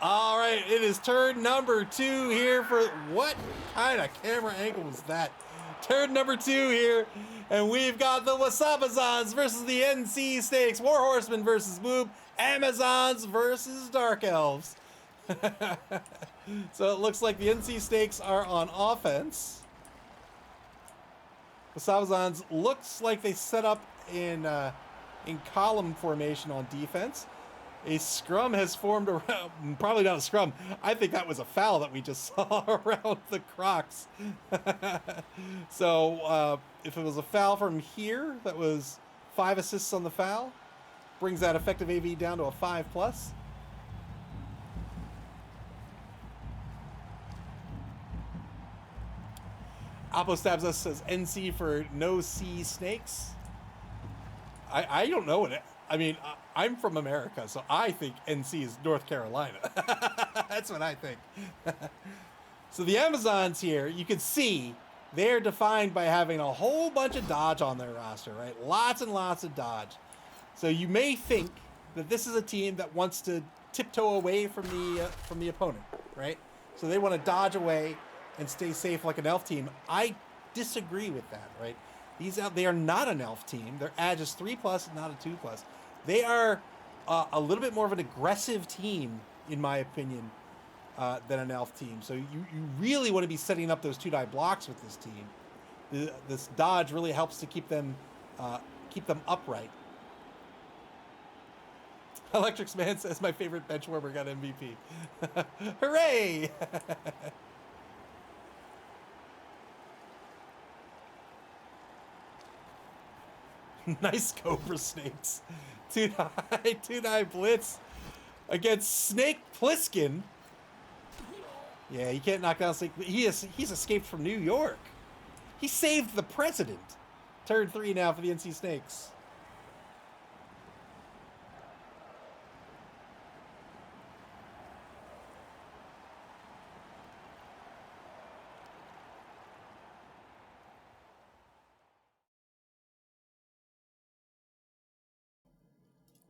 All right, it is turn number 2 here for what kind of camera angle was that? Turn number 2 here, and we've got the Wasabazons versus the NC Snakes, War Horsemen versus Moob, Amazons versus Dark Elves. So it looks like the NC Snakes are on offense. Wasabazons looks like they set up in column formation on defense. A scrum has formed around, probably not a scrum. I think that was a foul that we just saw around the Crocs. So if it was a foul from here, that was 5 assists on the foul. Brings that effective AV down to a 5+. Oppo stabs us says NC for no C snakes. I don't know what it. I mean, I'm from America, so I think NC is North Carolina. That's what I think. So the Amazons here, you can see they're defined by having a whole bunch of dodge on their roster, right? Lots and lots of dodge. So you may think that this is a team that wants to tiptoe away from the opponent, right? So they want to dodge away and stay safe like an elf team. I disagree with that, right? They are not an elf team. Their edge is 3+, not a 2+. They are a little bit more of an aggressive team, in my opinion, than an elf team. So you really want to be setting up those 2-die blocks with this team. This dodge really helps to keep them upright. Electrics Man says my favorite bench warmer got MVP. Hooray! Nice Cobra Snakes. 2-die blitz against Snake Plissken. Yeah, you can't knock down Snake. He's escaped from New York. He saved the president. Turn 3 now for the NC Snakes.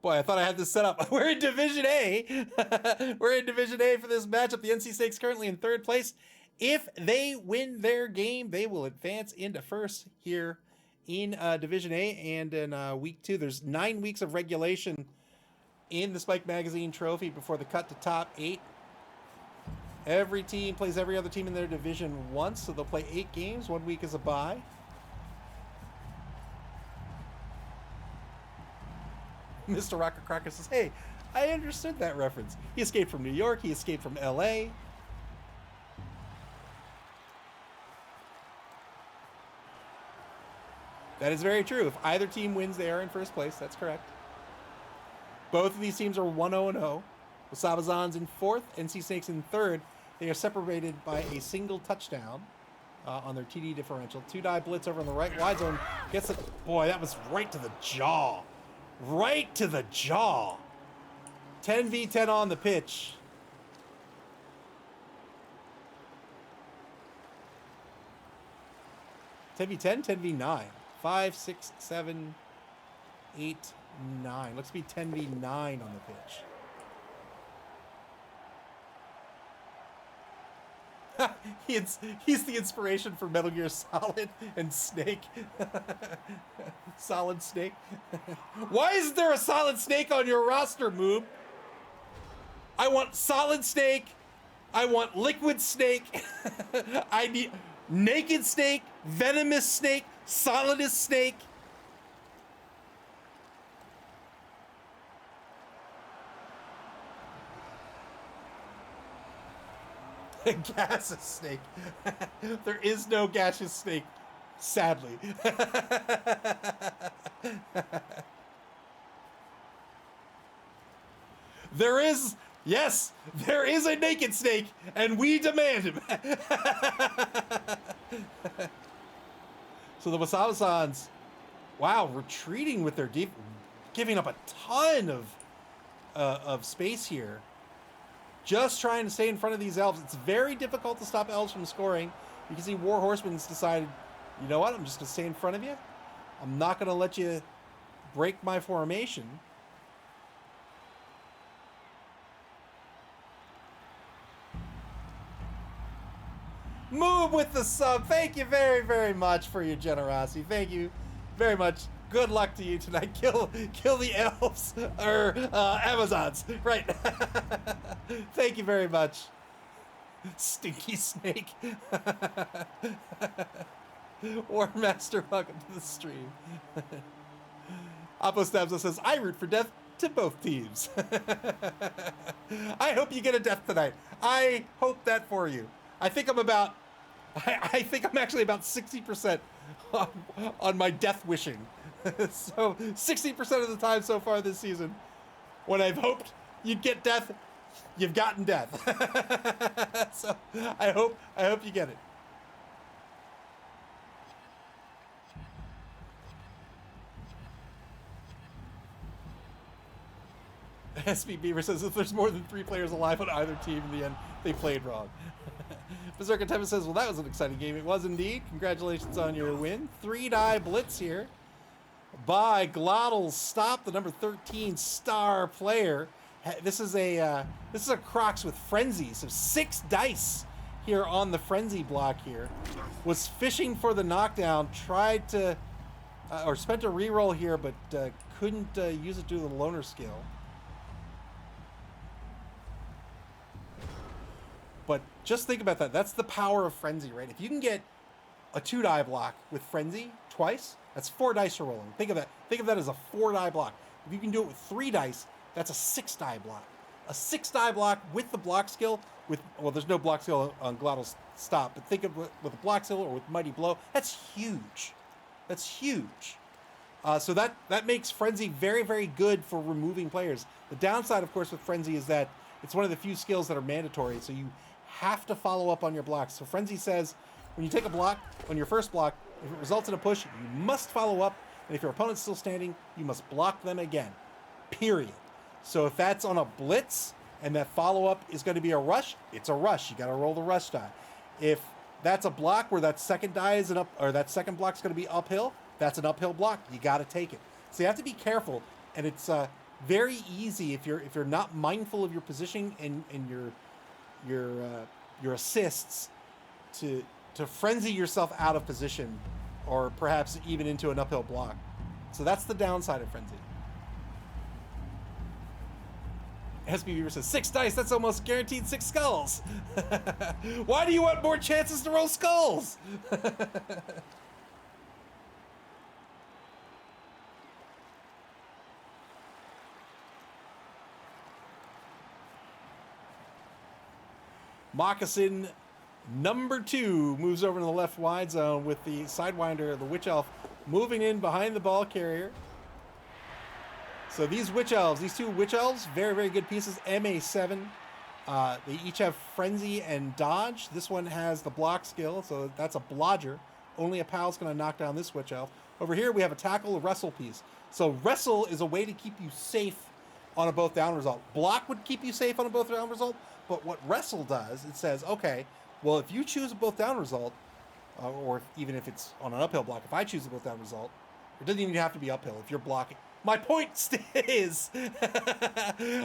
Boy, I thought I had this set up. We're in Division A. We're in Division A for this matchup. The NC Snakes currently in 3rd place. If they win their game, they will advance into first here in Division A. And in week 2, there's 9 weeks of regulation in the Spike Magazine Trophy before the cut to top 8. Every team plays every other team in their division once, so they'll play 8 games. 1 week is a bye. Mr. Rocker Crocker says, hey, I understood that reference. He escaped from New York. He escaped from LA. That is very true. If either team wins, they are in first place. That's correct. Both of these teams are 1-0-0. Wasabazons in 4th, NC Snakes in 3rd. They are separated by a single touchdown on their TD differential. 2-die blitz over on the right wide zone. Gets it. Boy, that was right to the jaw. Right to the jaw. 10v10 on the pitch. Ten v10, 10v9. 5, 6, 7, 8, 9. Looks to be 10v9 on the pitch. He's the inspiration for Metal Gear Solid and Snake. Solid Snake. Why isn't there a Solid Snake on your roster, Moob? I want Solid Snake. I want Liquid Snake. I need Naked Snake, Venomous Snake, Solidus Snake. Gaseous Snake. There is no gaseous snake, sadly. There is, yes, there is a naked snake, and we demand him. So the Wasabazons, wow, retreating with their deep, giving up a ton of space here. Just trying to stay in front of these elves. It's very difficult to stop elves from scoring. You can see War Horsemen's decided, you know what, I'm just going to stay in front of you. I'm not going to let you break my formation. Move with the sub. Thank you very, very much for your generosity. Thank you very much. Good luck to you tonight. Kill the elves or Amazons. Right. Thank you very much. Stinky snake. War Master, welcome to the stream. Apostabza says, I root for death to both teams. I hope you get a death tonight. I hope that for you. I think I'm actually about 60% on my death wishing. So 60% of the time so far this season, when I've hoped you'd get death, you've gotten death. So I hope you get it. SB Beaver says if there's more than 3 players alive on either team in the end, they played wrong. Berserker Tempest says, well, that was an exciting game. It was indeed. Congratulations on your win. 3-die blitz here by Glottal Stop, the number 13 star player. This is a Crocs with Frenzy, so 6 dice here on the Frenzy block here. Was fishing for the knockdown, tried to, or spent a reroll here, but couldn't use it due to the loner skill. But just think about that. That's the power of Frenzy, right? If you can get a 2-die block with Frenzy twice, that's 4 dice you're rolling. Think of that. Think of that as a 4-die block. If you can do it with 3 dice, that's a 6-die block. A 6-die block with the block skill, well, there's no block skill on Glottal's Stop, but think of it with a block skill or with Mighty Blow. That's huge. That's huge. So that makes Frenzy very, very good for removing players. The downside, of course, with Frenzy is that it's one of the few skills that are mandatory, so you have to follow up on your blocks. So Frenzy says, when you take a block, on your first block, if it results in a push, you must follow up, and if your opponent's still standing, you must block them again. Period. So if that's on a blitz, and that follow-up is going to be a rush, it's a rush. You got to roll the rush die. If that's a block where that second die is that second block's going to be uphill, that's an uphill block. You got to take it. So you have to be careful, and it's very easy if you're not mindful of your positioning and your assists to frenzy yourself out of position, or perhaps even into an uphill block. So that's the downside of Frenzy. SB Beaver says 6 dice. That's almost guaranteed 6 skulls. Why do you want more chances to roll skulls? Moccasin number 2 moves over to the left wide zone with the Sidewinder, the Witch Elf, moving in behind the ball carrier. So these Witch Elves, these 2 Witch Elves, very, very good pieces. MA7. They each have Frenzy and Dodge. This one has the block skill, so that's a blodger. Only a pal's going to knock down this Witch Elf. Over here we have a tackle, a wrestle piece. So wrestle is a way to keep you safe on a both down result. Block would keep you safe on a both down result, but what wrestle does, it says, okay, well, if you choose a both down result, or even if it's on an uphill block, if I choose a both down result, it doesn't even have to be uphill if you're blocking. My point is,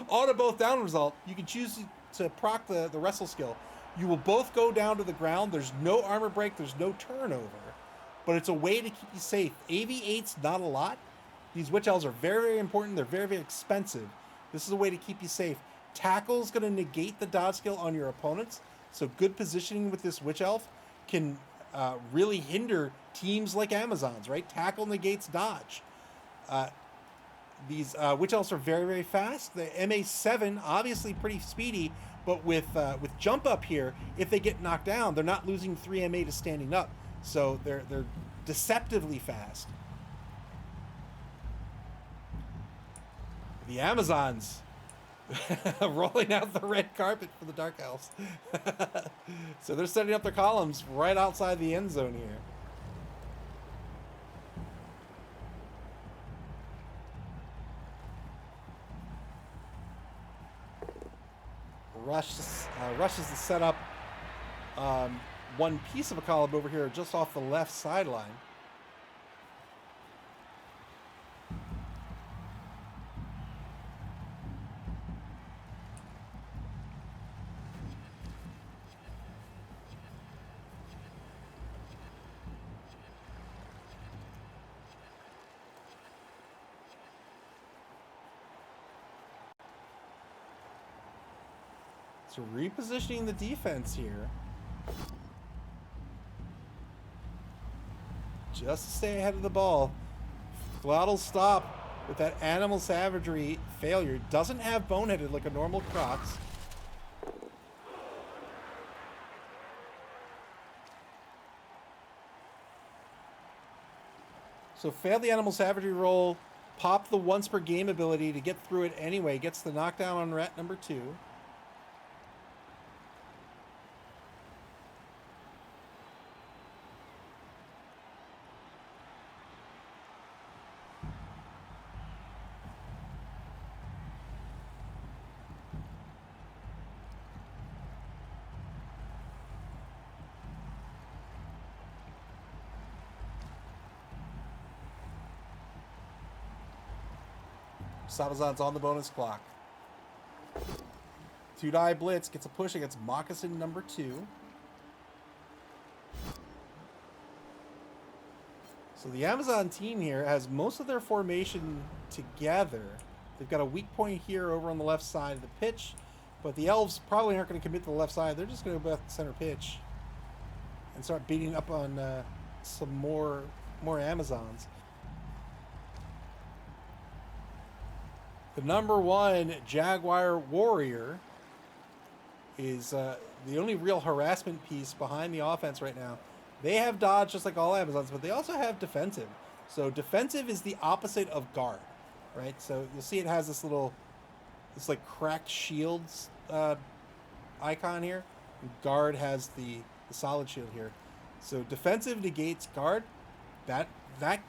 on a both down result, you can choose to proc the wrestle skill. You will both go down to the ground. There's no armor break. There's no turnover. But it's a way to keep you safe. AV8's not a lot. These Witch Elves are very, very important. They're very, very expensive. This is a way to keep you safe. Tackle's going to negate the dodge skill on your opponents. So good positioning with this Witch Elf can really hinder teams like Amazons, right? Tackle negates dodge. These Witch Elves are very, very fast. The MA7, obviously pretty speedy, but with jump up here, if they get knocked down, they're not losing 3 MA to standing up. So they're deceptively fast. The Amazons rolling out the red carpet for the Dark Elves. So they're setting up their columns right outside the end zone here. Rushes to set up one piece of a column over here just off the left sideline. So repositioning the defense here. Just to stay ahead of the ball. Glottal stop with that animal savagery failure. Doesn't have boneheaded like a normal Crocs. So failed the animal savagery roll. Pop the once per game ability to get through it anyway. Gets the knockdown on rat number 2. Wasabazons on the bonus clock. 2-die blitz gets a push against Moccasin number 2. So the Amazon team here has most of their formation together. They've got a weak point here over on the left side of the pitch, but the Elves probably aren't going to commit to the left side. They're just going to go back to center pitch and start beating up on some more Amazons. The number 1 Jaguar Warrior is the only real harassment piece behind the offense right now. They have dodge just like all Amazons, but they also have defensive. So defensive is the opposite of guard, right? So you'll see it has this like cracked shields icon here. And guard has the solid shield here. So defensive negates guard. That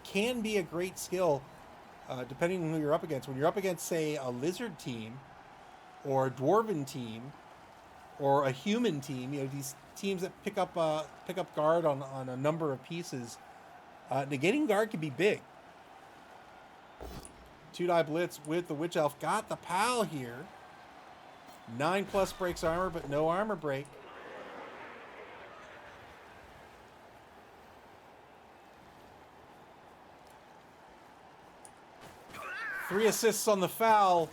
can be a great skill. Depending on who you're up against. When you're up against, say, a lizard team, or a dwarven team, or a human team, you know, these teams that pick up guard on a number of pieces, negating guard can be big. 2-die blitz with the Witch Elf. Got the PAL here. 9+ breaks armor, but no armor break. Three assists on the foul.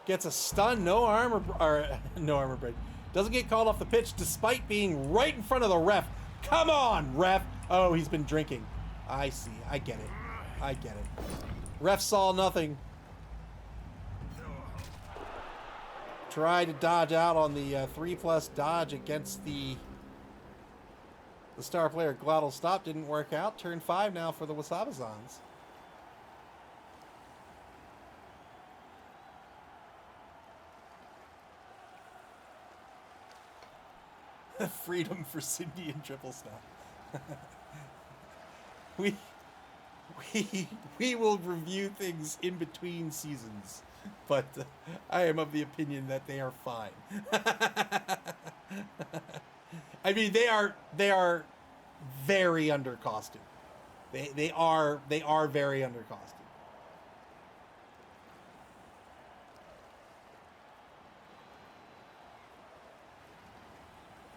Gets a stun. No armor break. Doesn't get called off the pitch despite being right in front of the ref. Come on, ref. Oh, he's been drinking. I see. I get it. Ref saw nothing. Tried to dodge out on the 3+ dodge against the star player. Glottal stop. Didn't work out. Turn 5 now for the Wasabazons. Freedom for Cindy and Triple Snap. we will review things in between seasons, but I am of the opinion that they are fine. I mean, they are very undercosted. They are very undercosted.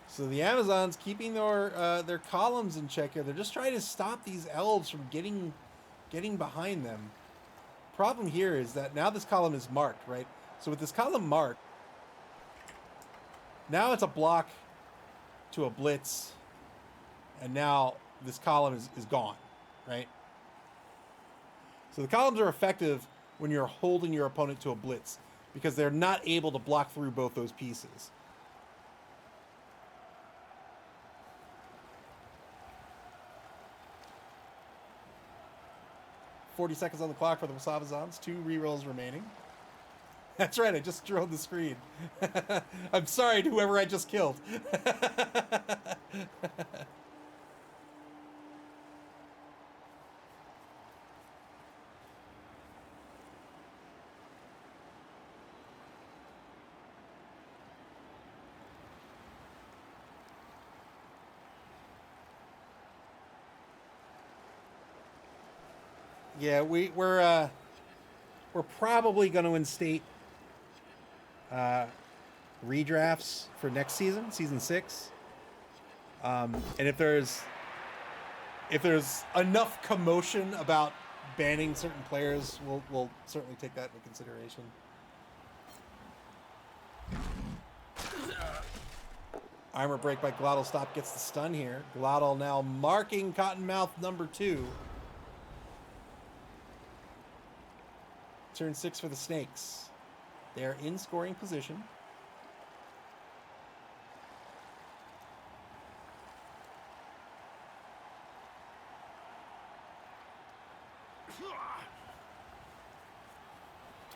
So the Amazons keeping their columns in check here. They're just trying to stop these elves from getting behind them. Problem here is that now this column is marked, right? So with this column marked, now it's a block to a blitz, and now this column is gone, right? So the columns are effective when you're holding your opponent to a blitz because they're not able to block through both those pieces. 40 seconds on the clock for the Wasabazons. 2 rerolls remaining. That's right, I just drove the screen. I'm sorry to whoever I just killed. Yeah, we're probably going to instate redrafts for next season, season 6. And if there's enough commotion about banning certain players, we'll certainly take that into consideration. Armor break by Glottal Stop gets the stun here. Glottal now marking Cottonmouth number 2. Turn 6 for the Snakes. They are in scoring position.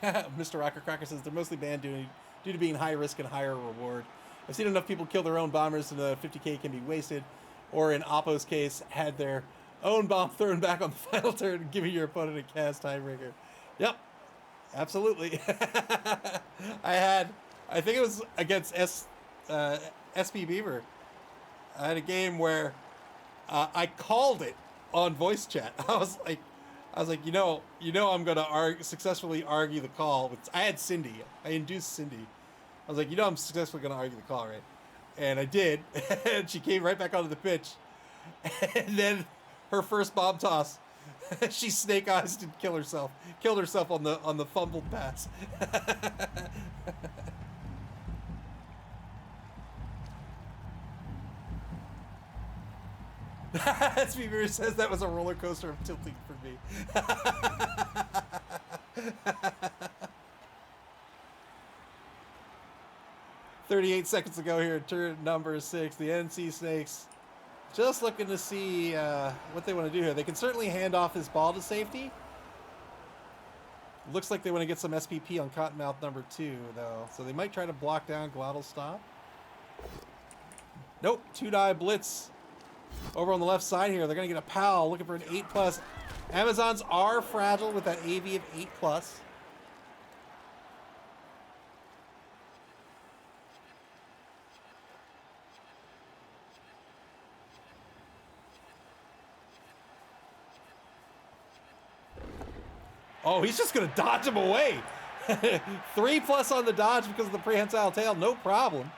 Mr. Rocker Cracker says they're mostly banned due to being high risk and higher reward. I've seen enough people kill their own bombers and the 50k can be wasted, or in Oppo's case, had their own bomb thrown back on the final turn, giving your opponent a cast tiebreaker. Yep, absolutely. I think it was against SP Beaver. I had a game where I called it on voice chat. I was like, you know, I'm gonna successfully argue the call. I had Cindy. I induced Cindy. I was like, you know, I'm successfully gonna argue the call, right? And I did. And she came right back onto the pitch. And then her first bomb toss, she snake eyes and killed herself on the fumbled pass. SPV says that was a roller coaster of tilting for me. 38 seconds to go here, turn number 6. The NC Snakes just looking to see what they want to do here. They can certainly hand off this ball to safety. Looks like they want to get some SPP on Cottonmouth number 2, though. So they might try to block down Glottal Stop. Nope, 2-die blitz. Over on the left side here, they're going to get a PAL looking for an 8+. Amazons are fragile with that AV of 8+. Oh, he's just going to dodge him away. 3+ on the dodge because of the prehensile tail. No problem.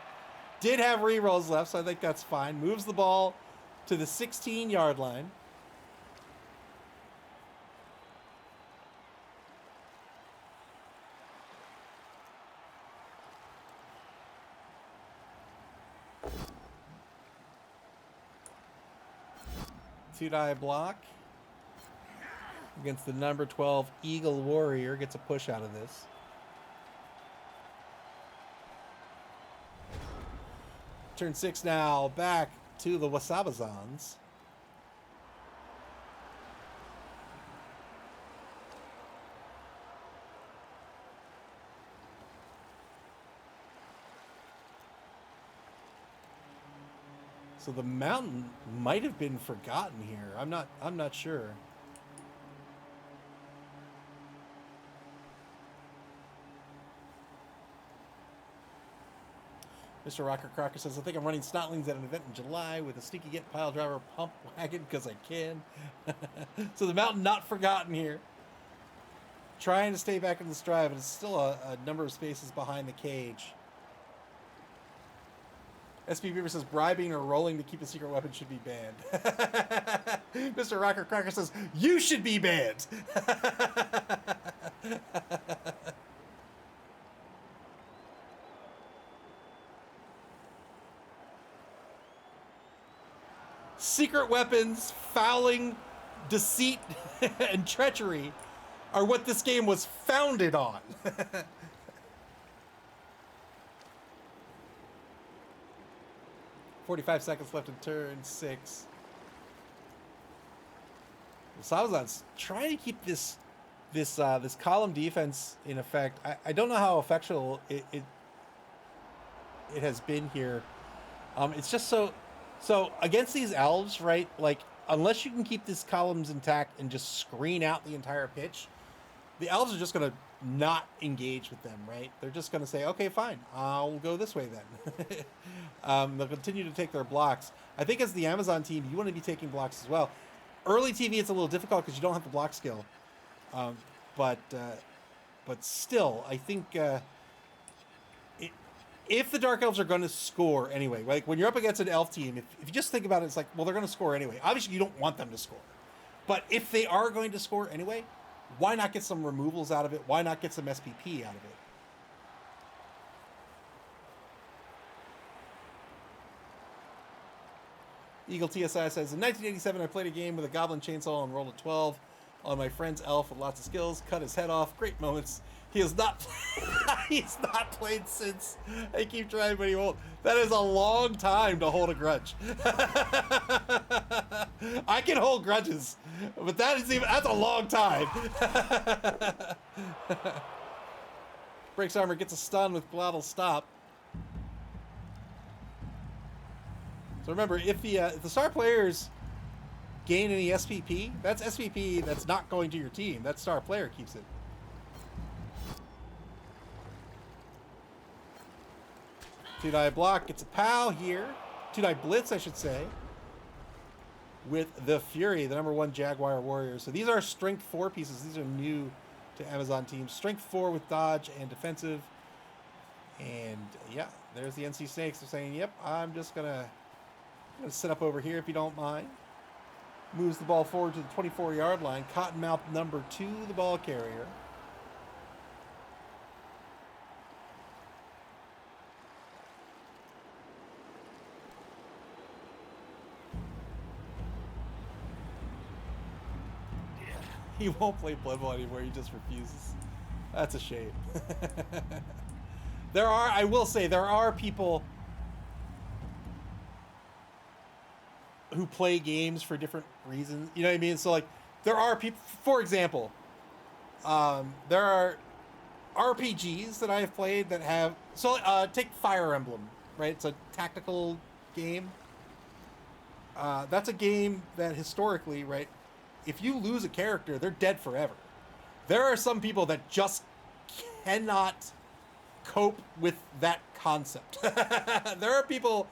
Did have rerolls left, so I think that's fine. Moves the ball to the 16-yard line. Two-die block against the number 12 Eagle Warrior. Gets a push out of this. Turn 6 now, back to the Wasabazons. So the mountain might have been forgotten here. I'm not sure. Mr. Rocker Crocker says, I think I'm running Snotlings at an event in July with a sneaky get pile driver pump wagon because I can. So the mountain not forgotten here. Trying to stay back in the stride, but it's still a number of spaces behind the cage. SP Beaver says, bribing or rolling to keep a secret weapon should be banned. Mr. Rocker Cracker says, you should be banned. Secret weapons, fouling, deceit, and treachery are what this game was founded on. 45 seconds left in turn 6. Wasabazons trying to keep this column defense in effect. I don't know how effectual it has been here. It's just so against these elves, right? Like, unless you can keep these columns intact and just screen out the entire pitch, the elves are just going to not engage with them, right? They're just going to say, okay, fine, I'll go this way then. They'll continue to take their blocks. I think as the Amazon team, you want to be taking blocks as well. Early TV, it's a little difficult because you don't have the block skill. But still, I think if the Dark Elves are going to score anyway, like when you're up against an elf team, if you just think about it, it's like, well, they're going to score anyway. Obviously, you don't want them to score. But if they are going to score anyway, why not get some removals out of it? Why not get some SPP out of it? Eagle TSI says, in 1987, I played a game with a goblin chainsaw and rolled a 12 on my friend's elf with lots of skills, cut his head off, great moments. He has not, he's not played since. I keep trying, but he won't. That is a long time to hold a grudge. I can hold grudges, but that's a long time. Breaks armor, gets a stun with glottal stop. So remember, if the star players gain any SPP, that's SPP that's not going to your team. That star player keeps it. Two-die block gets a POW here. Two-die blitz, I should say. With the Fury, the #1 Jaguar warrior. So these are strength 4 pieces. These are new to Amazon teams. Strength 4 with dodge and defensive. And yeah, there's the NC Snakes. They're saying, yep, I'm gonna sit up over here if you don't mind. Moves the ball forward to the 24-yard line. Cottonmouth #2, the ball carrier. He won't play Blood Bowl anymore. He just refuses. That's a shame. I will say, there are people who play games for different reasons. You know what I mean? So, like, there are people, for example, there are RPGs that I have played that have, so take Fire Emblem, right? It's a tactical game. That's a game that historically, right, if you lose a character, they're dead forever. There are some people that just cannot cope with that concept. There are people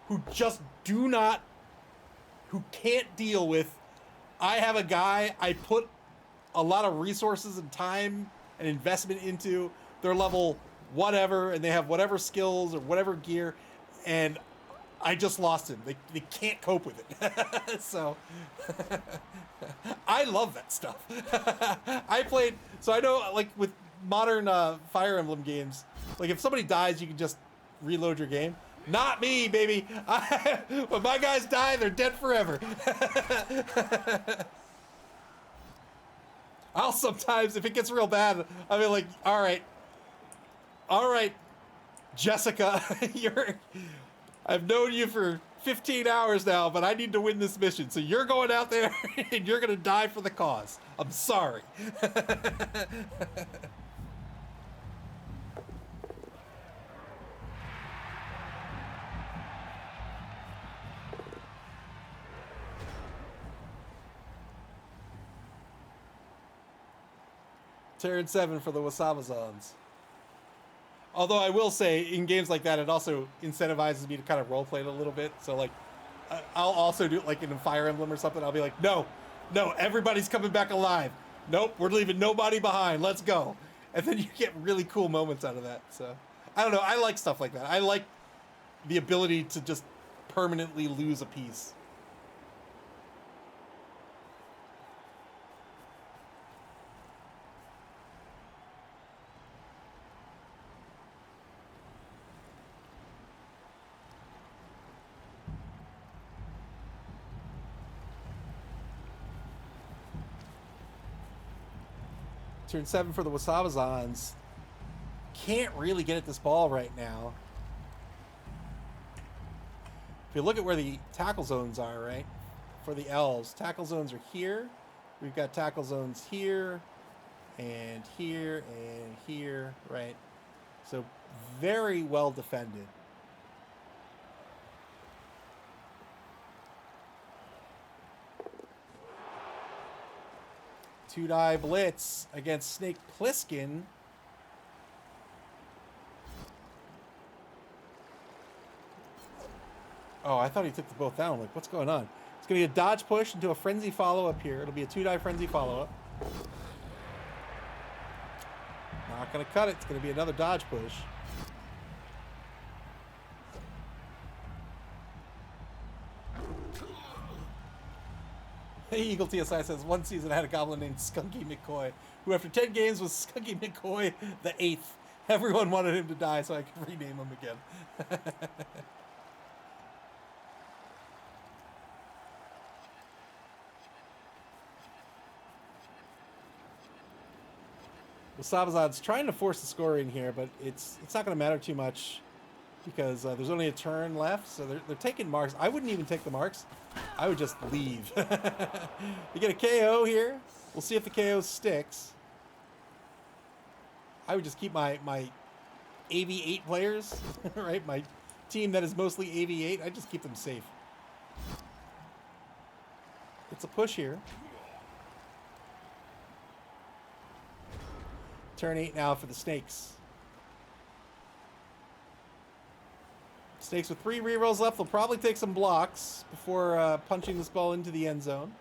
who just who can't deal with, I have a guy I put a lot of resources and time and investment into, they're level whatever, and they have whatever skills or whatever gear, and I just lost him. They can't cope with it. So I love that stuff. So I know, like, with modern Fire Emblem games, like, if somebody dies, you can just reload your game. Not me, baby. When my guys die, they're dead forever. I'll sometimes, if it gets real bad, I'll be like, all right, Jessica, I've known you for 15 hours now, but I need to win this mission. So you're going out there and you're going to die for the cause. I'm sorry. Turn 7 for the Wasabazons. Although I will say, in games like that, it also incentivizes me to kind of roleplay it a little bit. So, like, I'll also do, like, in a Fire Emblem or something, I'll be like, no, everybody's coming back alive. Nope, we're leaving nobody behind. Let's go. And then you get really cool moments out of that. So, I don't know. I like stuff like that. I like the ability to just permanently lose a piece. Turn 7 for the Wasabazons. Can't really get at this ball right now. If you look at where the tackle zones are, right, for the Elves, tackle zones are here. We've got tackle zones here, and here, and here, right? So very well defended. Two-die blitz against Snake Plissken. Oh, I thought he took the both down. Like, what's going on? It's going to be a dodge push into a frenzy follow-up here. It'll be a two-die frenzy follow-up. Not going to cut it. It's going to be another dodge push. Eagle TSI says, one season I had a goblin named Skunky McCoy, who after 10 games was Skunky McCoy the 8th. Everyone wanted him to die so I could rename him again. Wasabazons trying to force the score in here, but it's not going to matter too much because there's only a turn left, so they're taking marks. I wouldn't even take the marks. I would just leave. You get a KO here. We'll see if the KO sticks. I would just keep my AV8 players, right? My team that is mostly AV8. I just keep them safe. It's a push here. Turn 8 now for the Snakes. Snakes with 3 rerolls left. They'll probably take some blocks before punching this ball into the end zone.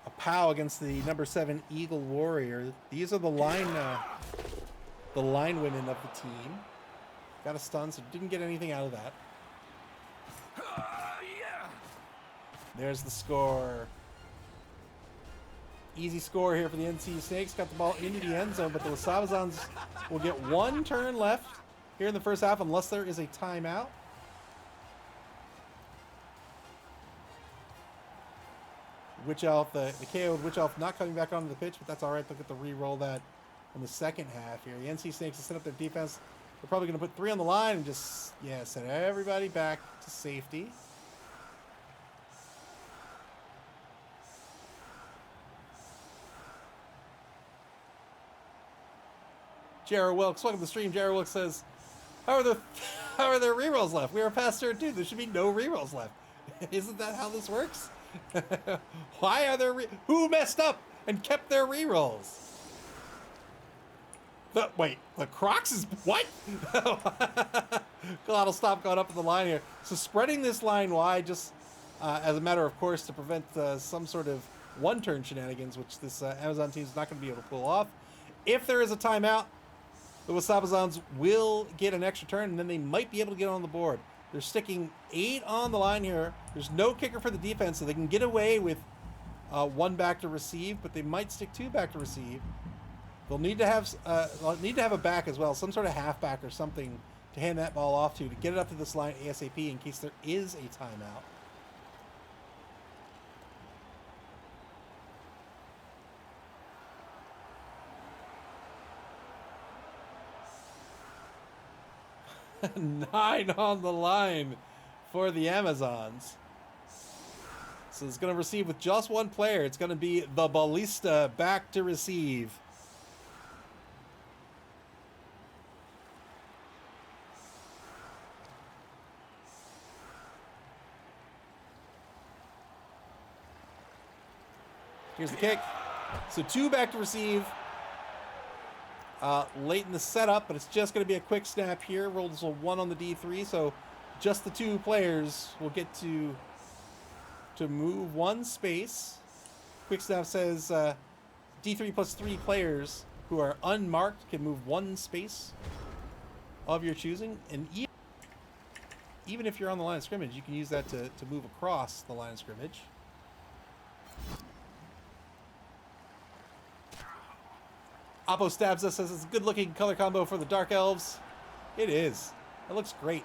A POW against the number 7 Eagle Warrior. These are the line women of the team. Got a stun, so didn't get anything out of that. There's the score. Easy score here for the NC Snakes. Got the ball into the end zone, but the Wasabazons will get 1 turn left here in the first half unless there is a timeout. Witch Elf, the KO'd Witch Elf not coming back onto the pitch, but that's all right. They'll get to re-roll that in the second half here. The NC Snakes will set up their defense. They're probably going to put 3 on the line and just, yeah, send everybody back to safety. Jared Wilkes, welcome to the stream. Jared Wilkes says, how are there rerolls left? We are past turn 2. There should be no rerolls left. Isn't that how this works? Why are there who messed up and kept their rerolls? Wait, the Crocs is what? Glad I'll stop going up the line here. So spreading this line wide just as a matter of course to prevent some sort of one-turn shenanigans, which this Amazon team is not going to be able to pull off. If there is a timeout, the Wasabazons will get an extra turn, and then they might be able to get on the board. They're sticking 8 on the line here. There's no kicker for the defense, so they can get away with 1 back to receive, but they might stick 2 back to receive. They'll need to have a back as well, some sort of halfback or something to hand that ball off to get it up to this line ASAP in case there is a timeout. Nine on the line for the Amazons. So it's going to receive with just 1 player. It's going to be the Ballista back to receive. Here's the kick. So 2 back to receive. Late in the setup, but it's just going to be a quick snap here. Rolls a 1 on the D3, so just the 2 players will get to move 1 space. Quick snap says D3 plus 3 players who are unmarked can move 1 space of your choosing, and even if you're on the line of scrimmage, you can use that to move across the line of scrimmage. Oppo stabs us, says it's a good-looking color combo for the Dark Elves. It is. It looks great.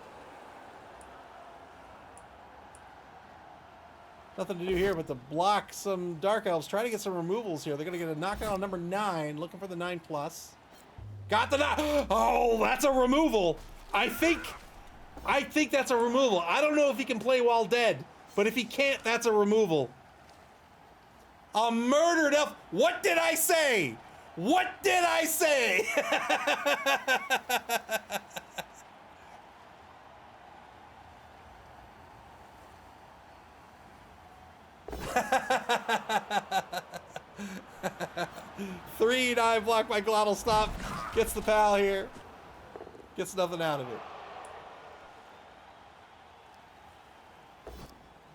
Nothing to do here but to block some Dark Elves. Try to get some removals here. They're going to get a knockout on number 9, looking for the 9+. Got the 9. Oh, that's a removal. I think that's a removal. I don't know if he can play while dead, but if he can't, that's a removal. A murdered elf. What did I say? What did I say? Three dive block by Glottal Stop. Gets the pal here. Gets nothing out of it.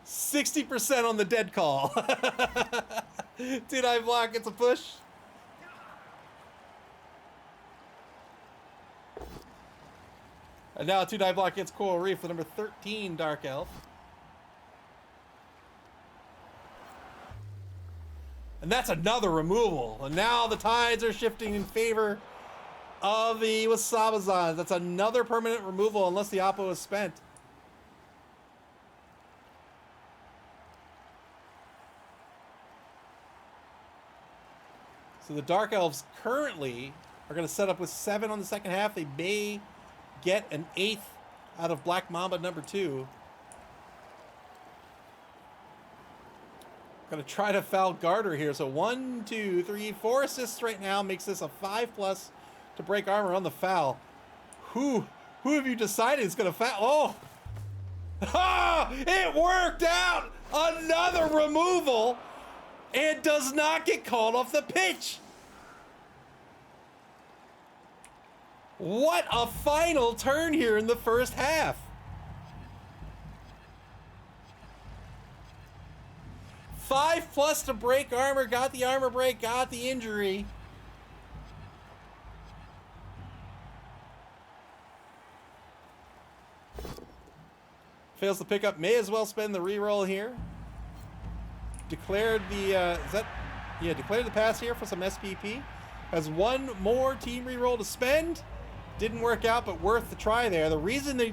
60% on the dead call. 2 dive block gets a push. And now a 2 dive block gets Coral Reef, the number 13 Dark Elf. And that's another removal. And now the tides are shifting in favor of the Wasabazons. That's another permanent removal unless the Oppo is spent. So the Dark Elves currently are going to set up with 7 on the second half. They may get an 8th out of Black Mamba number 2. Going to try to foul Garter here. So 1, 2, 3, 4 assists right now. Makes this a 5+ to break armor on the foul. Who have you decided is going to foul? Oh! Ah! It worked out! Another removal! And does not get called off the pitch. What a final turn here in the first half. +5 to break armor, got the armor break, got the injury. Fails to pick up, may as well spend the reroll here. Declared the, declared the pass here for some SPP. Has one more team reroll to spend. Didn't work out, but worth the try there. The reason they,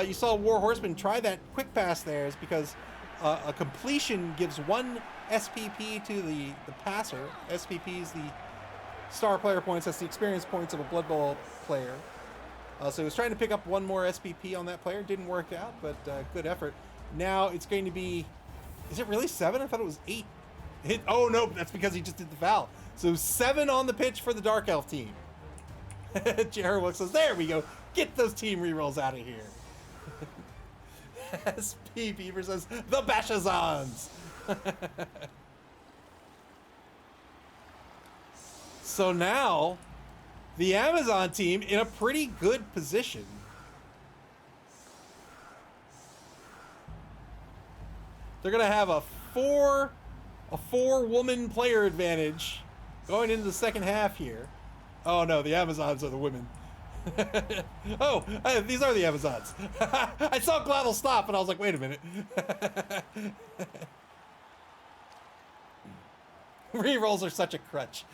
you saw War Horseman try that quick pass there is because a completion gives 1 SPP to the passer. SPP is the star player points. That's the experience points of a Blood Bowl player. So he was trying to pick up 1 more SPP on that player. Didn't work out, but good effort. Now it's going to be... Is it really 7? I thought it was 8. Oh, no, that's because he just did the foul. So 7 on the pitch for the Dark Elf team. Jerwick says, there we go. Get those team rerolls out of here. SP Beaver says, the Wasabazons. So now, the Amazon team in a pretty good position. They're going to have a 4-woman player advantage going into the second half here. Oh no, the Amazons are the women. Oh, these are the Amazons. I saw Glavel stop and I was like, wait a minute. Rerolls are such a crutch.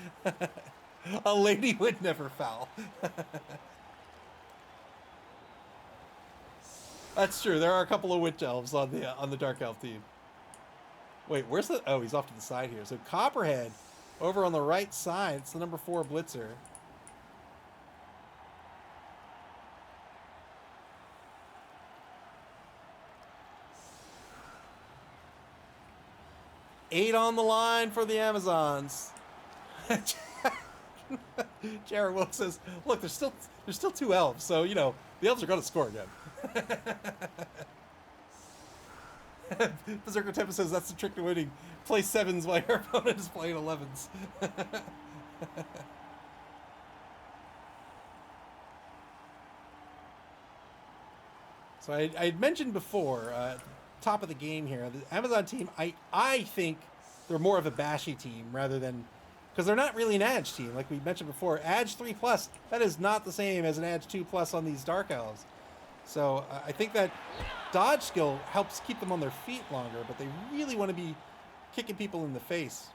A lady would never foul. That's true. There are a couple of witch elves on the Dark Elf team. Wait, where's the... Oh, he's off to the side here. So Copperhead over on the right side. It's the number 4 blitzer. Eight on the line for the Amazons. Jared Wilk says, look, there's still 2 elves, so, you know, the elves are going to score again. Berserker Tempest says that's the trick to winning. Play 7s while your opponent is playing 11s. So I had mentioned before, top of the game here, the Amazon team, I think they're more of a bashy team rather than... Because they're not really an Edge team, like we mentioned before. Edge 3+, that is not the same as an Edge 2+ on these Dark Elves. So I think that dodge skill helps keep them on their feet longer, but they really want to be kicking people in the face.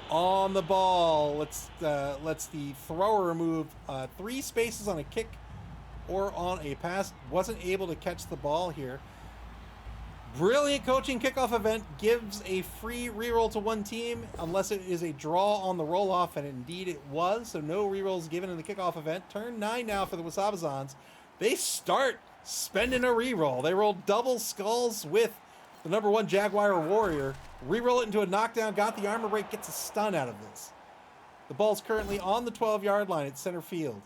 On the ball, lets the thrower remove 3 spaces on a kick or on a pass. Wasn't able to catch the ball here. Brilliant coaching kickoff event gives a free reroll to one team unless it is a draw on the roll-off, and indeed it was, so no rerolls given in the kickoff event. Turn 9 now for the Wasabazons. They start spending a reroll. They roll double skulls with the number 1 Jaguar Warrior. Reroll it into a knockdown, got the armor break, gets a stun out of this. The ball's currently on the 12-yard line at center field.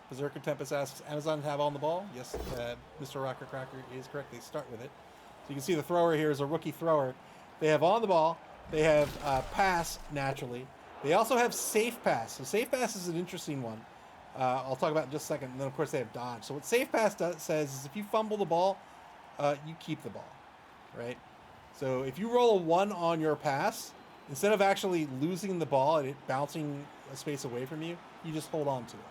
Berserker Tempest asks, Amazon have on the ball? Yes, Mr. Rocker Cracker is correct. They start with it. So you can see the thrower here is a rookie thrower. They have on the ball. They have pass, naturally. They also have safe pass. So safe pass is an interesting one. I'll talk about it in just a second. And then, of course, they have dodge. So what safe pass says is if you fumble the ball, you keep the ball, right? So if you roll a 1 on your pass, instead of actually losing the ball and it bouncing a space away from you, you just hold on to it.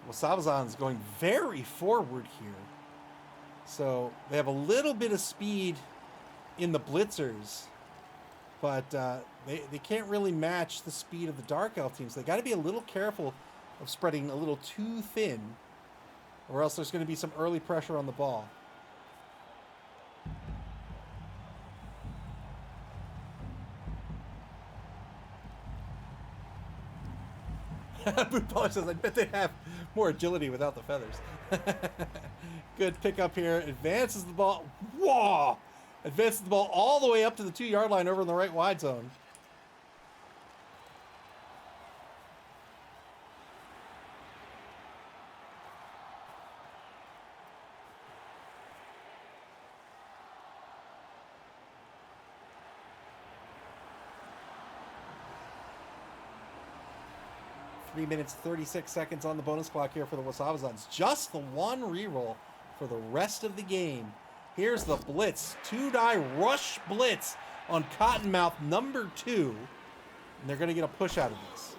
Wasabazons going very forward here. So they have a little bit of speed in the blitzers, but they can't really match the speed of the Dark Elf teams. They got to be a little careful of spreading a little too thin, or else there's going to be some early pressure on the ball. Boot Polish says, I bet they have more agility without the feathers. Good pickup here. Advances the ball. Whoa! Advances the ball all the way up to the 2-yard line over in the right wide zone. Three minutes, 36 seconds on the bonus clock here for the Wasabazons. Just the one reroll for the rest of the game. Here's the blitz. 2-die rush blitz on Cottonmouth number 2. And they're going to get a push out of this.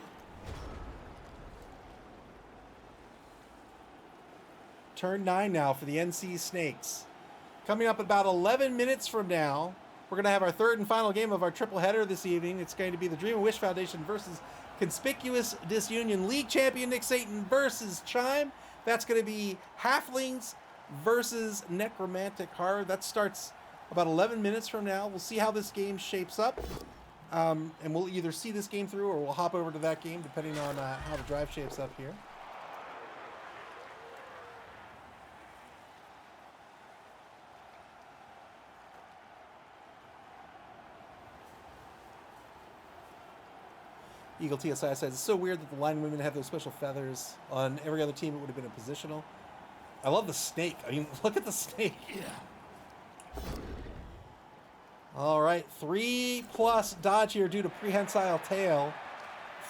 Turn 9 now for the NC Snakes. Coming up about 11 minutes from now, we're going to have our third and final game of our triple header this evening. It's going to be the Dream and Wish Foundation versus Conspicuous Disunion. League champion Nick Satan versus Chime. That's going to be Halflings versus Necromantic Horror. That starts about 11 minutes from now. We'll see how this game shapes up. And we'll either see this game through or we'll hop over to that game depending on how the drive shapes up here. Eagle TSI says, it's so weird that the line women have those special feathers. On every other team, it would have been a positional. I love the snake. I mean, look at the snake. Yeah. All right. 3+ dodge here due to prehensile tail.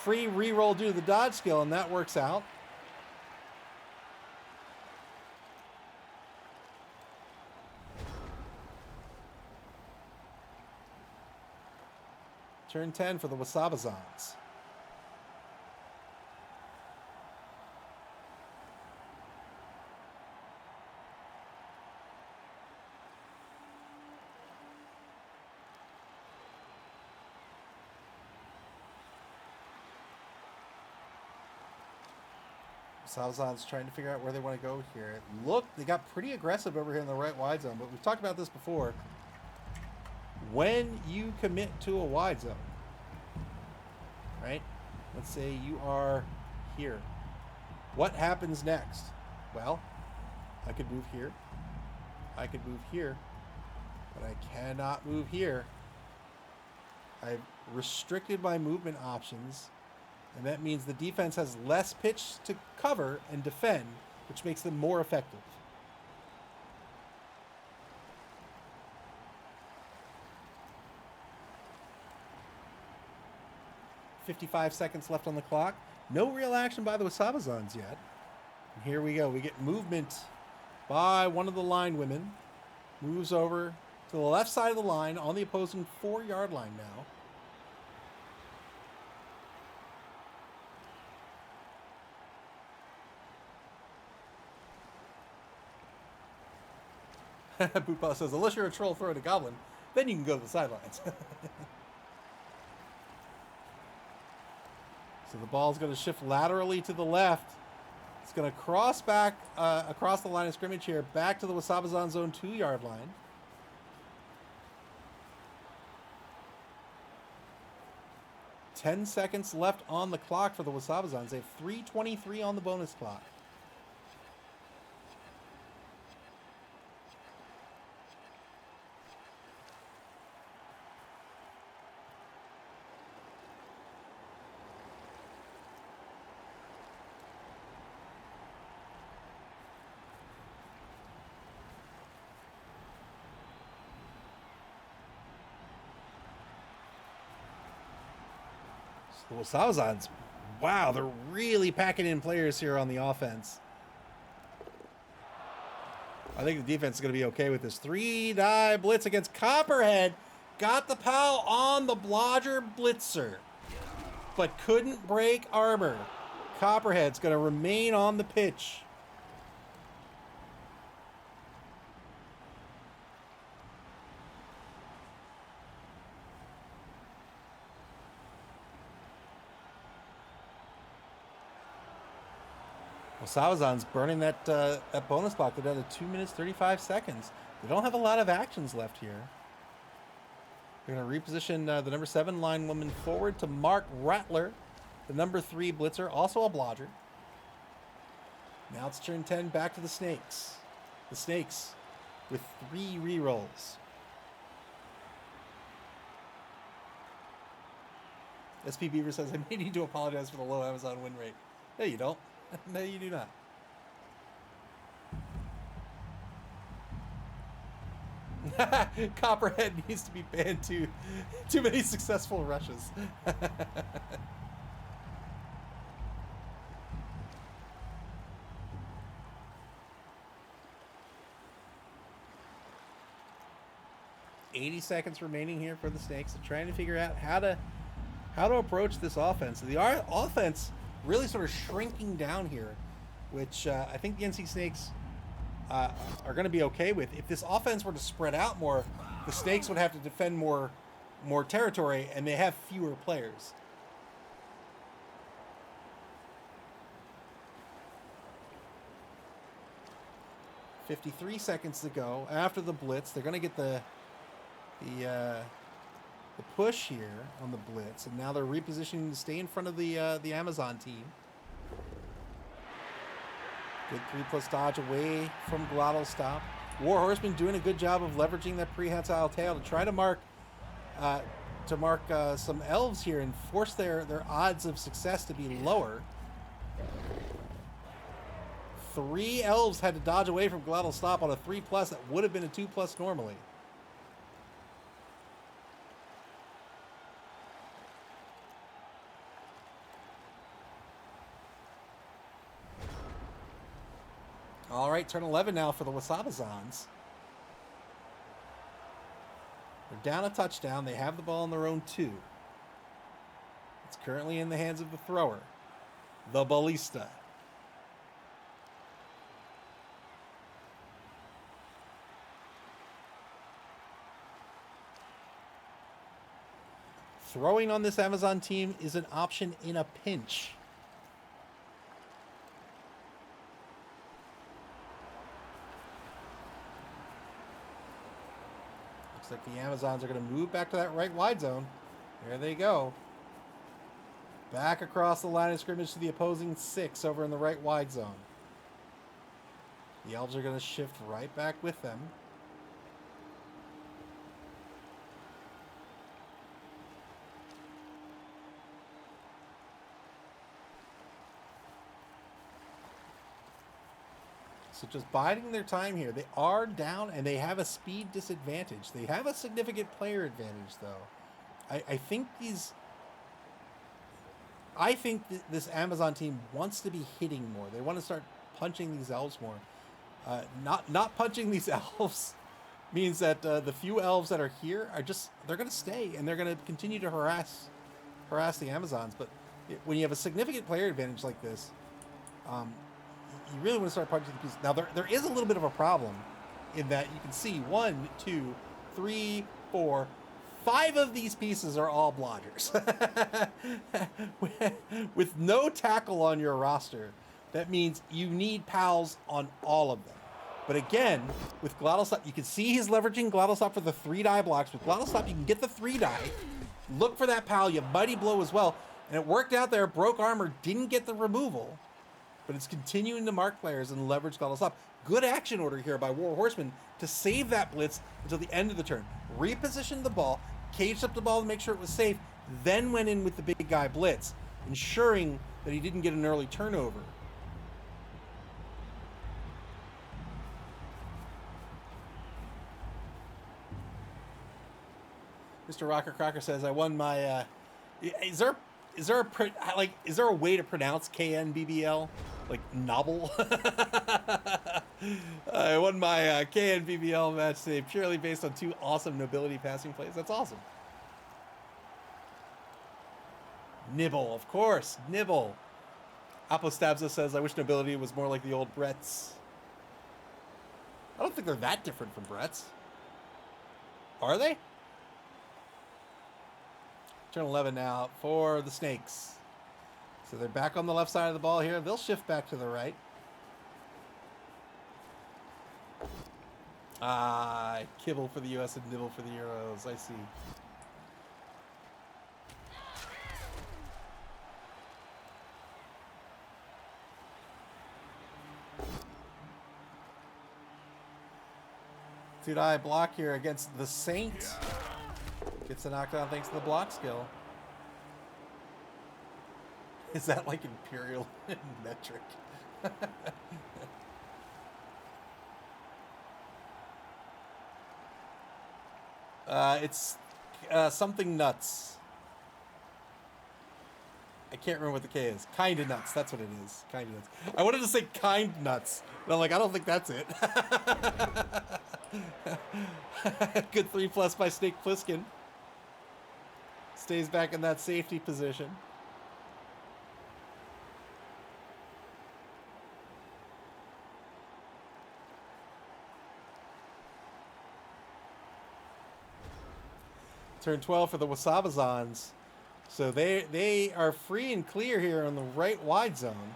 Free reroll due to the dodge skill, and that works out. Turn 10 for the Wasabazons. Wasabazons trying to figure out where they want to go here. Look, they got pretty aggressive over here in the right wide zone, but we've talked about this before. When you commit to a wide zone, right? Let's say you are here. What happens next? Well, I could move here. I could move here, but I cannot move here. I've restricted my movement options, and that means the defense has less pitch to cover and defend, which makes them more effective. .55 seconds left on the clock. No real action by the Wasabazons yet. And here we go. We get movement by one of the line women. Moves over to the left side of the line on the opposing 4-yard line now. Bootball says, unless you're a troll throwing a goblin, then you can go to the sidelines. So the ball's going to shift laterally to the left. It's going to cross back across the line of scrimmage here, back to the Wasabazon zone 2-yard line. Ten seconds left on the clock for the Wasabazons. They have 3:23 on the bonus clock. The Wasabazons, wow, they're really packing in players here on the offense. I think the defense is going to be okay with this. 3-die blitz against Copperhead. Got the POW on the Blodger Blitzer, but couldn't break armor. Copperhead's going to remain on the pitch. Wasabazons burning that bonus clock. They're down to 2 minutes 35 seconds. They don't have a lot of actions left here. They're going to reposition the number 7 line woman forward to Mark Rattler, the number 3 blitzer, also a blodger. Now it's turn 10 back to the Snakes. The Snakes with 3 rerolls. SP Beaver says, I may need to apologize for the low Amazon win rate. No, you don't. No, you do not. Copperhead needs to be banned too. Too many successful rushes. 80 seconds remaining here for the Snakes. They're trying to figure out how to approach this offense. The offense really sort of shrinking down here, which I think the NC Snakes are going to be okay with. If this offense were to spread out more, the Snakes would have to defend more territory, and they have fewer players. .53 seconds to go after the blitz. They're going to get the push here on the blitz, and now they're repositioning to stay in front of the Amazon team. Good 3+ dodge away from Glottal Stop. War Horseman doing a good job of leveraging that prehensile tail to try to mark some elves here and force their odds of success to be lower. 3 elves had to dodge away from Glottal Stop on a 3+ that would have been a 2+ normally. All right, turn 11 now for the Wasabazons. They're down a touchdown. They have the ball on their own 2. It's currently in the hands of the thrower, the Ballista. Throwing on this Amazon team is an option in a pinch. Looks like the Amazons are going to move back to that right wide zone. There they go. Back across the line of scrimmage to the opposing 6 over in the right wide zone. The Elves are going to shift right back with them. So just biding their time here. They are down and they have a speed disadvantage. They have a significant player advantage, though. I think this Amazon team wants to be hitting more. They want to start punching these elves more. Not punching these elves means that the few elves that are here are they're going to stay and they're going to continue to harass the Amazons. But when you have a significant player advantage like this, you really want to start punching the pieces. Now, there is a little bit of a problem in that you can see 1, 2, 3, 4, 5 of these pieces are all blodgers. With no tackle on your roster, that means you need pals on all of them. But again, with Glottal Stop, you can see he's leveraging Glottal Stop for the 3-die blocks. With Glottal Stop, you can get the 3-die. Look for that pal. You Mighty Blow as well. And it worked out there. Broke Armor didn't get the removal. But it's continuing to mark players and leverage Glottal Stop. Good action order here by War Horseman to save that blitz until the end of the turn. Repositioned the ball, caged up the ball to make sure it was safe, then went in with the big guy blitz, ensuring that he didn't get an early turnover. Mr. Rocker Crocker says, I won my... Is there a way to pronounce KNBBL? Like novel? I won my KNBBL match today purely based on 2 awesome nobility passing plays. That's awesome. Nibble, of course. Nibble. Apostabza says, I wish nobility was more like the old Bretts. I don't think they're that different from Bretts. Are they? Turn 11 now for the Snakes. So they're back on the left side of the ball here. They'll shift back to the right. Kibble for the U.S. and nibble for the Euros. I see. Two-die block here against the Saint. Gets a knockdown thanks to the block skill. Is that like imperial metric? It's something nuts. I can't remember what the K is. Kinda nuts. That's what it is. Kinda nuts. I wanted to say kind nuts, but I'm like, I don't think that's it. Good 3+ by Snake Plissken. Stays back in that safety position. Turn 12 for the Wasabazons. So they are free and clear here on the right wide zone.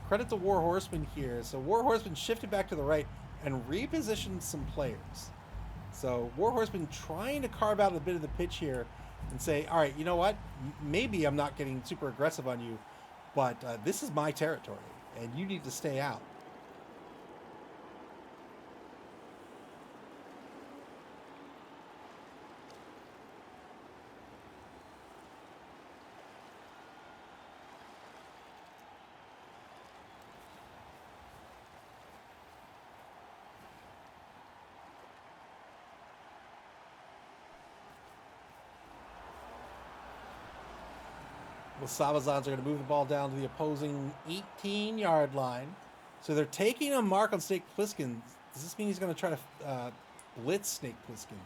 Credit to War Horseman here. So War Horseman shifted back to the right and repositioned some players. So War Horseman trying to carve out a bit of the pitch here and say, all right, you know what? Maybe I'm not getting super aggressive on you, but this is my territory, and you need to stay out. Wasabazons are going to move the ball down to the opposing 18-yard line. So they're taking a mark on Snake Plissken. Does this mean he's going to try to blitz Snake Plissken?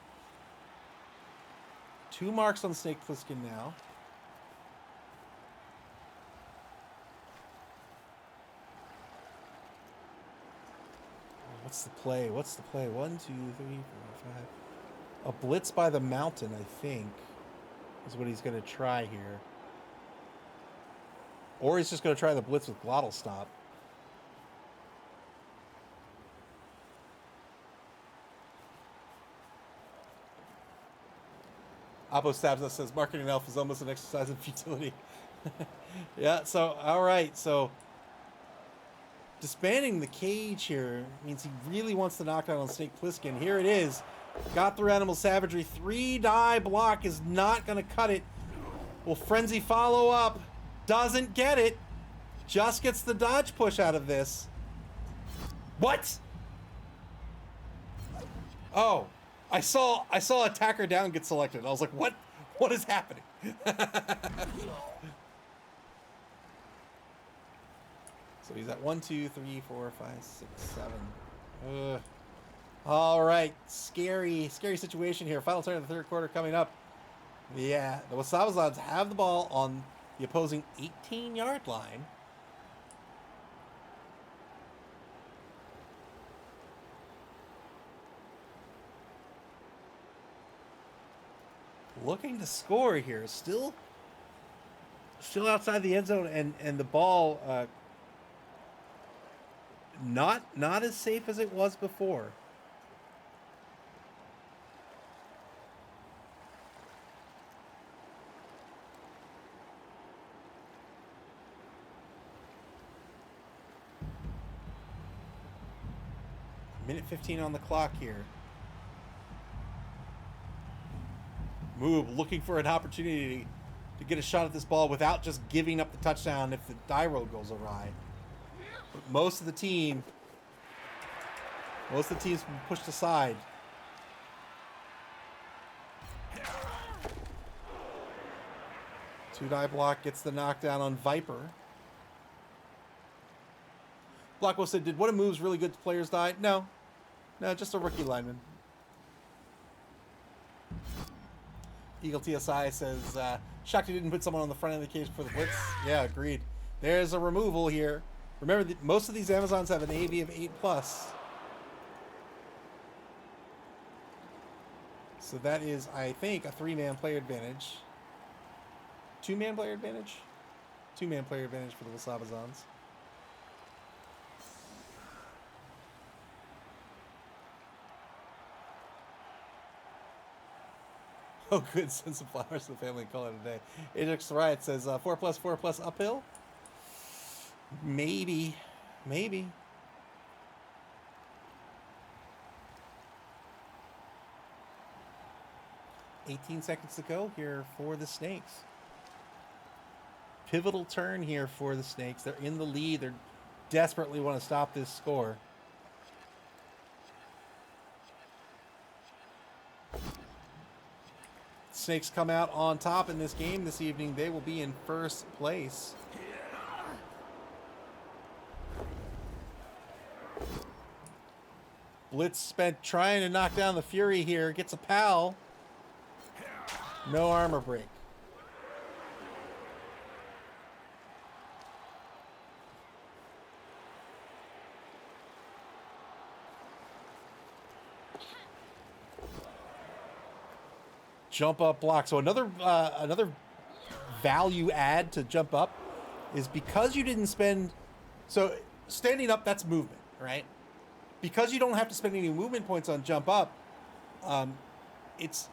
2 marks on Snake Plissken now. What's the play? What's the play? 1, 2, 3, 4, 5. A blitz by the mountain, I think, is what he's going to try here. Or he's just going to try the blitz with glottal stop. Apostabza says marketing elf is almost an exercise in futility. Yeah, so, all right. So, disbanding the cage here means he really wants to knock down on Snake Plissken. Here it is. Got through Animal Savagery. 3-die block is not going to cut it. Will Frenzy follow up? Doesn't get it. Just gets the dodge push out of this. What? Oh, I saw attacker down get selected. I was like, what? What is happening? So he's at 1, 2, 3, 4, 5, 6, 7. All right, scary situation here. Final turn of the third quarter coming up. Yeah, the Wasabazons have the ball on the opposing 18-yard line. Looking to score here. Still outside the end zone, and the ball not as safe as it was before. Minute 15 on the clock here. Moob looking for an opportunity to get a shot at this ball without just giving up the touchdown if the die roll goes awry. But most of the team's been pushed aside. Two-die block gets the knockdown on Viper. Blackwell said, did one of moves really good players die? No, just a rookie lineman. Eagle TSI says, shocked he didn't put someone on the front end of the cage for the blitz. Yeah, agreed. There's a removal here. Remember, most of these Amazons have an AV of 8+. So that is, I think, a 3-man player advantage. 2-man player advantage? 2-man player advantage for the Wasabazons. Oh, good. Send some flowers to the family and call it a day. Ajax Riot says 4+4+ uphill. Maybe. Maybe. 18 seconds to go here for the Snakes. Pivotal turn here for the Snakes. They're in the lead. They desperately want to stop this score. Snakes come out on top in this game this evening. They will be in first place. Blitz spent trying to knock down the Fury here. Gets a pal. No armor break. Jump up block. So another value add to jump up is because you didn't spend. So standing up, that's movement, right? Because you don't have to spend any movement points on jump up, it's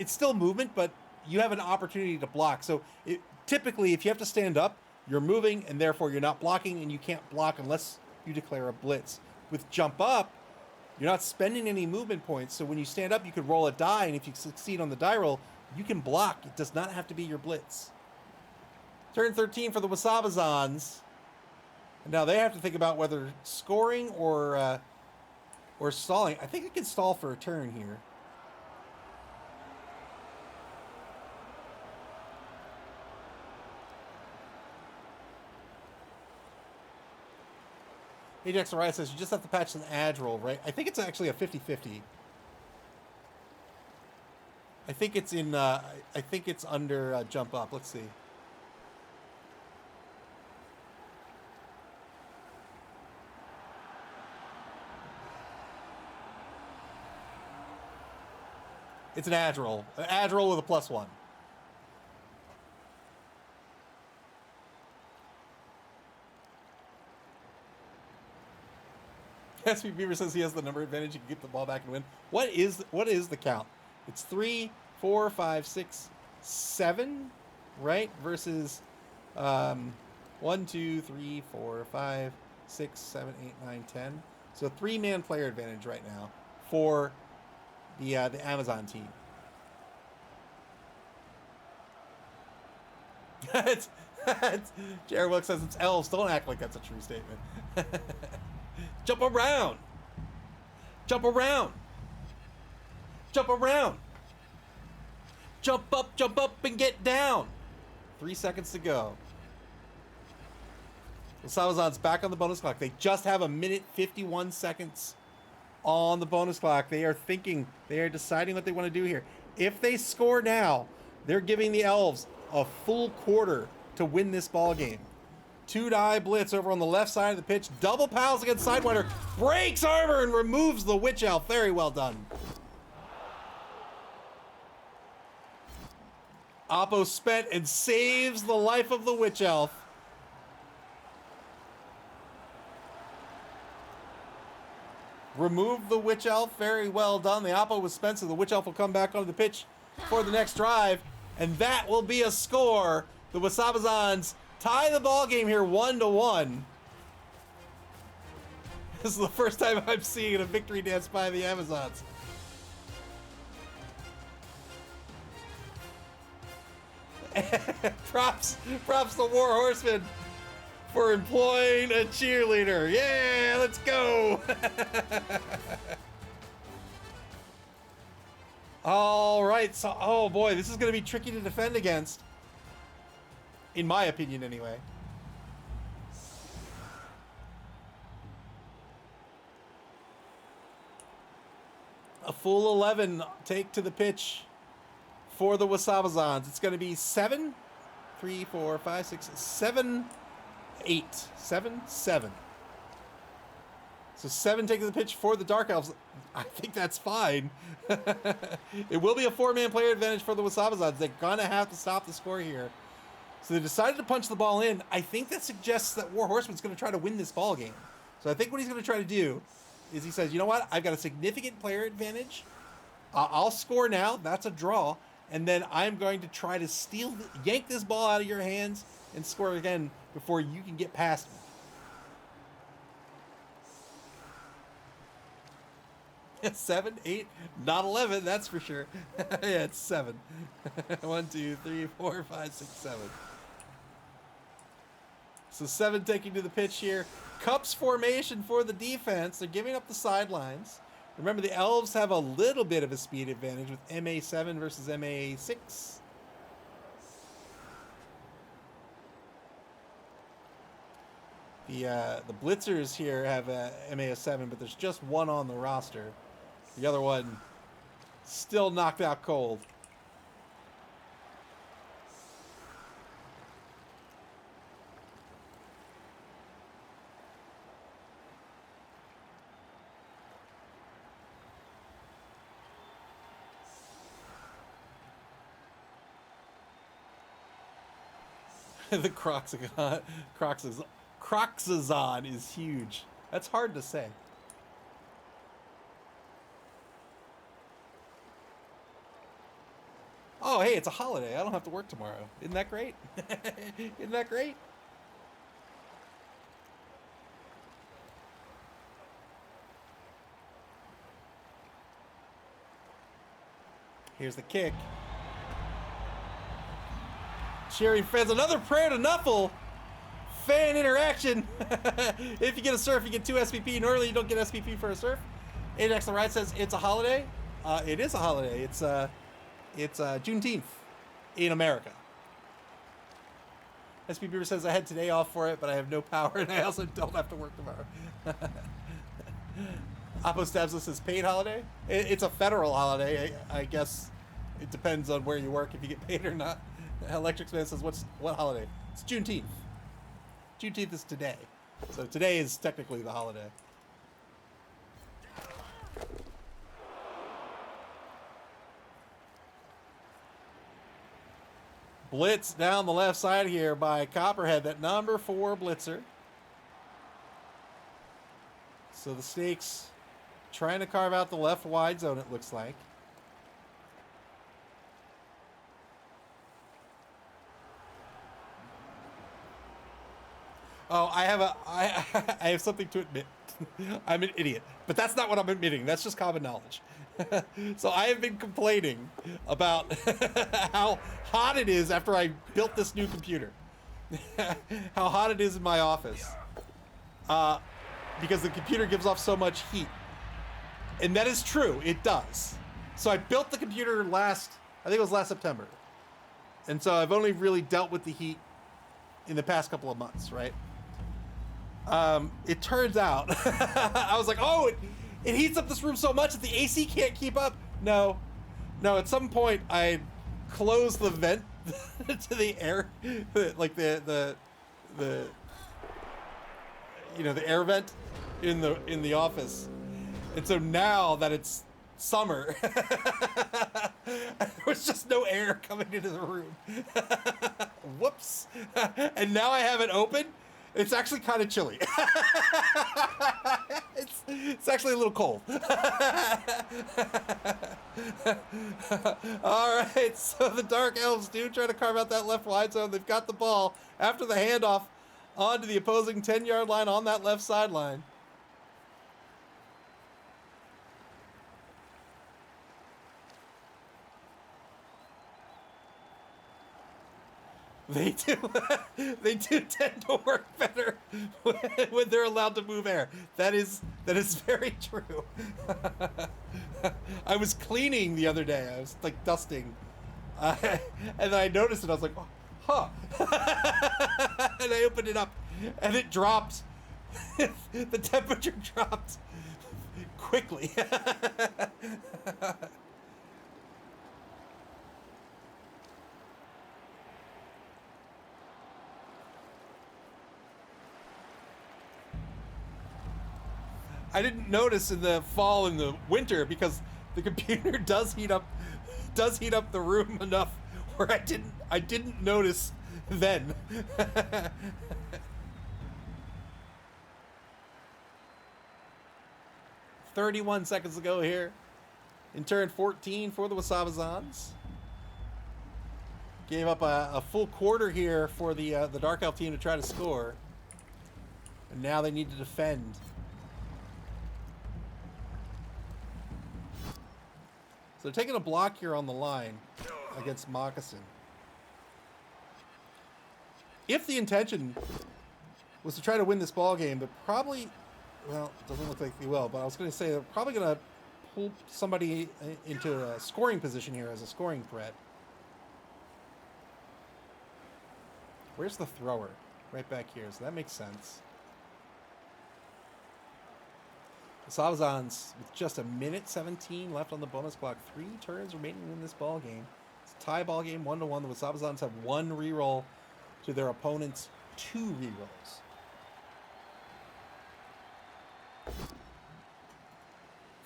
still movement, but you have an opportunity to block. So typically, if you have to stand up, you're moving, and therefore you're not blocking, and you can't block unless you declare a blitz. With jump up, you're not spending any movement points, so when you stand up, you could roll a die, and if you succeed on the die roll, you can block. It does not have to be your blitz. Turn 13 for the Wasabazons. And now they have to think about whether scoring or stalling. I think I can stall for a turn here. Ajax Orion says you just have to patch an edge roll, right? I think it's actually a 50-50. I think it's in. I think it's under jump up. Let's see. It's an edge roll. An edge roll with a +1. SP Beaver says he has the number advantage. He can get the ball back and win. What is the count? It's 3, 4, 5, 6, 7, right? Versus 1, 2, 3, 4, 5, 6, 7, 8, 9, 10. So 3-man player advantage right now for the Amazon team. Jared Wilkes says it's elves. Don't act like that's a true statement. Jump around. Jump around. Jump around. Jump up, and get down. 3 seconds to go. Wasabazons back on the bonus clock. They just have 1:51 seconds on the bonus clock. They are thinking. They are deciding what they want to do here. If they score now, they're giving the elves a full quarter to win this ball game. 2-die blitz over on the left side of the pitch. Double pals against Sidewinder. Breaks armor and removes the Witch Elf. Very well done. Oppo spent and saves the life of the Witch Elf. Remove the Witch Elf. Very well done. The Oppo was spent, so the Witch Elf will come back onto the pitch for the next drive. And that will be a score. The Wasabazons tie the ball game here 1-1. This is the first time I'm seeing a victory dance by the Amazons. props to War Horseman for employing a cheerleader. Yeah, let's go. All right, so oh boy, this is going to be tricky to defend against. In my opinion, anyway. A full 11 take to the pitch for the Wasabazons. It's going to be 7, 3, 4, 5, 6, 7, 8. 7, 7. So 7 taking the pitch for the Dark Elves. I think that's fine. It will be a 4-man player advantage for the Wasabazons. They're going to have to stop the score here. So they decided to punch the ball in. I think that suggests that War Horseman's going to try to win this ball game. So I think what he's going to try to do is he says, you know what? I've got a significant player advantage. I'll score now. That's a draw. And then I'm going to try to yank this ball out of your hands and score again before you can get past me. Seven, 8, not 11, that's for sure. Yeah, it's 7. 1, 2, 3, 4, 5, 6, 7. So 7 taking to the pitch here. Cups formation for the defense. They're giving up the sidelines. Remember, the Elves have a little bit of a speed advantage with MA7 versus MA6. The Blitzers here have a MA7, but there's just one on the roster. The other one still knocked out cold. The Croxazon is huge. That's hard to say. Oh, hey, it's a holiday. I don't have to work tomorrow. Isn't that great? Isn't that great? Here's the kick. Cheering fans, another prayer to Nuffle. Fan interaction. If you get a surf, you get 2 SPP. Normally, you don't get SPP for a surf. Ajax the Ride says it's a holiday. It is a holiday. It's Juneteenth in America. SP Beaver says I had today off for it, but I have no power, and I also don't have to work tomorrow. Oppo Stabs says paid holiday. It's a federal holiday. I guess it depends on where you work if you get paid or not. Electric Man says what holiday? It's Juneteenth. Juneteenth is today, so today is technically the holiday. Blitz down the left side here by Copperhead, that number 4 blitzer. So the Snakes trying to carve out the left wide zone, it looks like. Oh, I have something to admit. I'm an idiot, but that's not what I'm admitting. That's just common knowledge. So I have been complaining about how hot it is after I built this new computer. How hot it is in my office. Because the computer gives off so much heat. And that is true, it does. So I built the computer I think it was last September. And so I've only really dealt with the heat in the past couple of months, right? It turns out, I was like, oh, it heats up this room so much that the AC can't keep up. No, at some point I closed the vent to the air, like the air vent in the office. And so now that it's summer, there's just no air coming into the room. Whoops. And now I have it open. It's actually kind of chilly. It's actually a little cold. All right, so the Dark Elves do try to carve out that left wide zone. They've got the ball after the handoff onto the opposing 10-yard line on that left sideline. They do tend to work better when they're allowed to move air. That is very true. I was cleaning the other day. I was like dusting, and then I noticed it. I was like, huh. And I opened it up, and it dropped. The temperature dropped quickly. I didn't notice in the fall and the winter because the computer does heat up the room enough where I didn't notice then. 31 seconds to go here in turn 14 for the Wasabazons. Gave up a full quarter here for the Dark Elf team to try to score. And now they need to defend. So they're taking a block here on the line against Moccasin. If the intention was to try to win this ball game, but probably, well, it doesn't look like they will, but I was going to say they're probably going to pull somebody into a scoring position here as a scoring threat. Where's the thrower? Right back here, so that makes sense. The Wasabazons with just a minute 17 left on the bonus clock. 3 turns remaining in this ball game. It's a tie ball game, 1-1. The Wasabazons have 1 reroll to their opponent's 2 rerolls.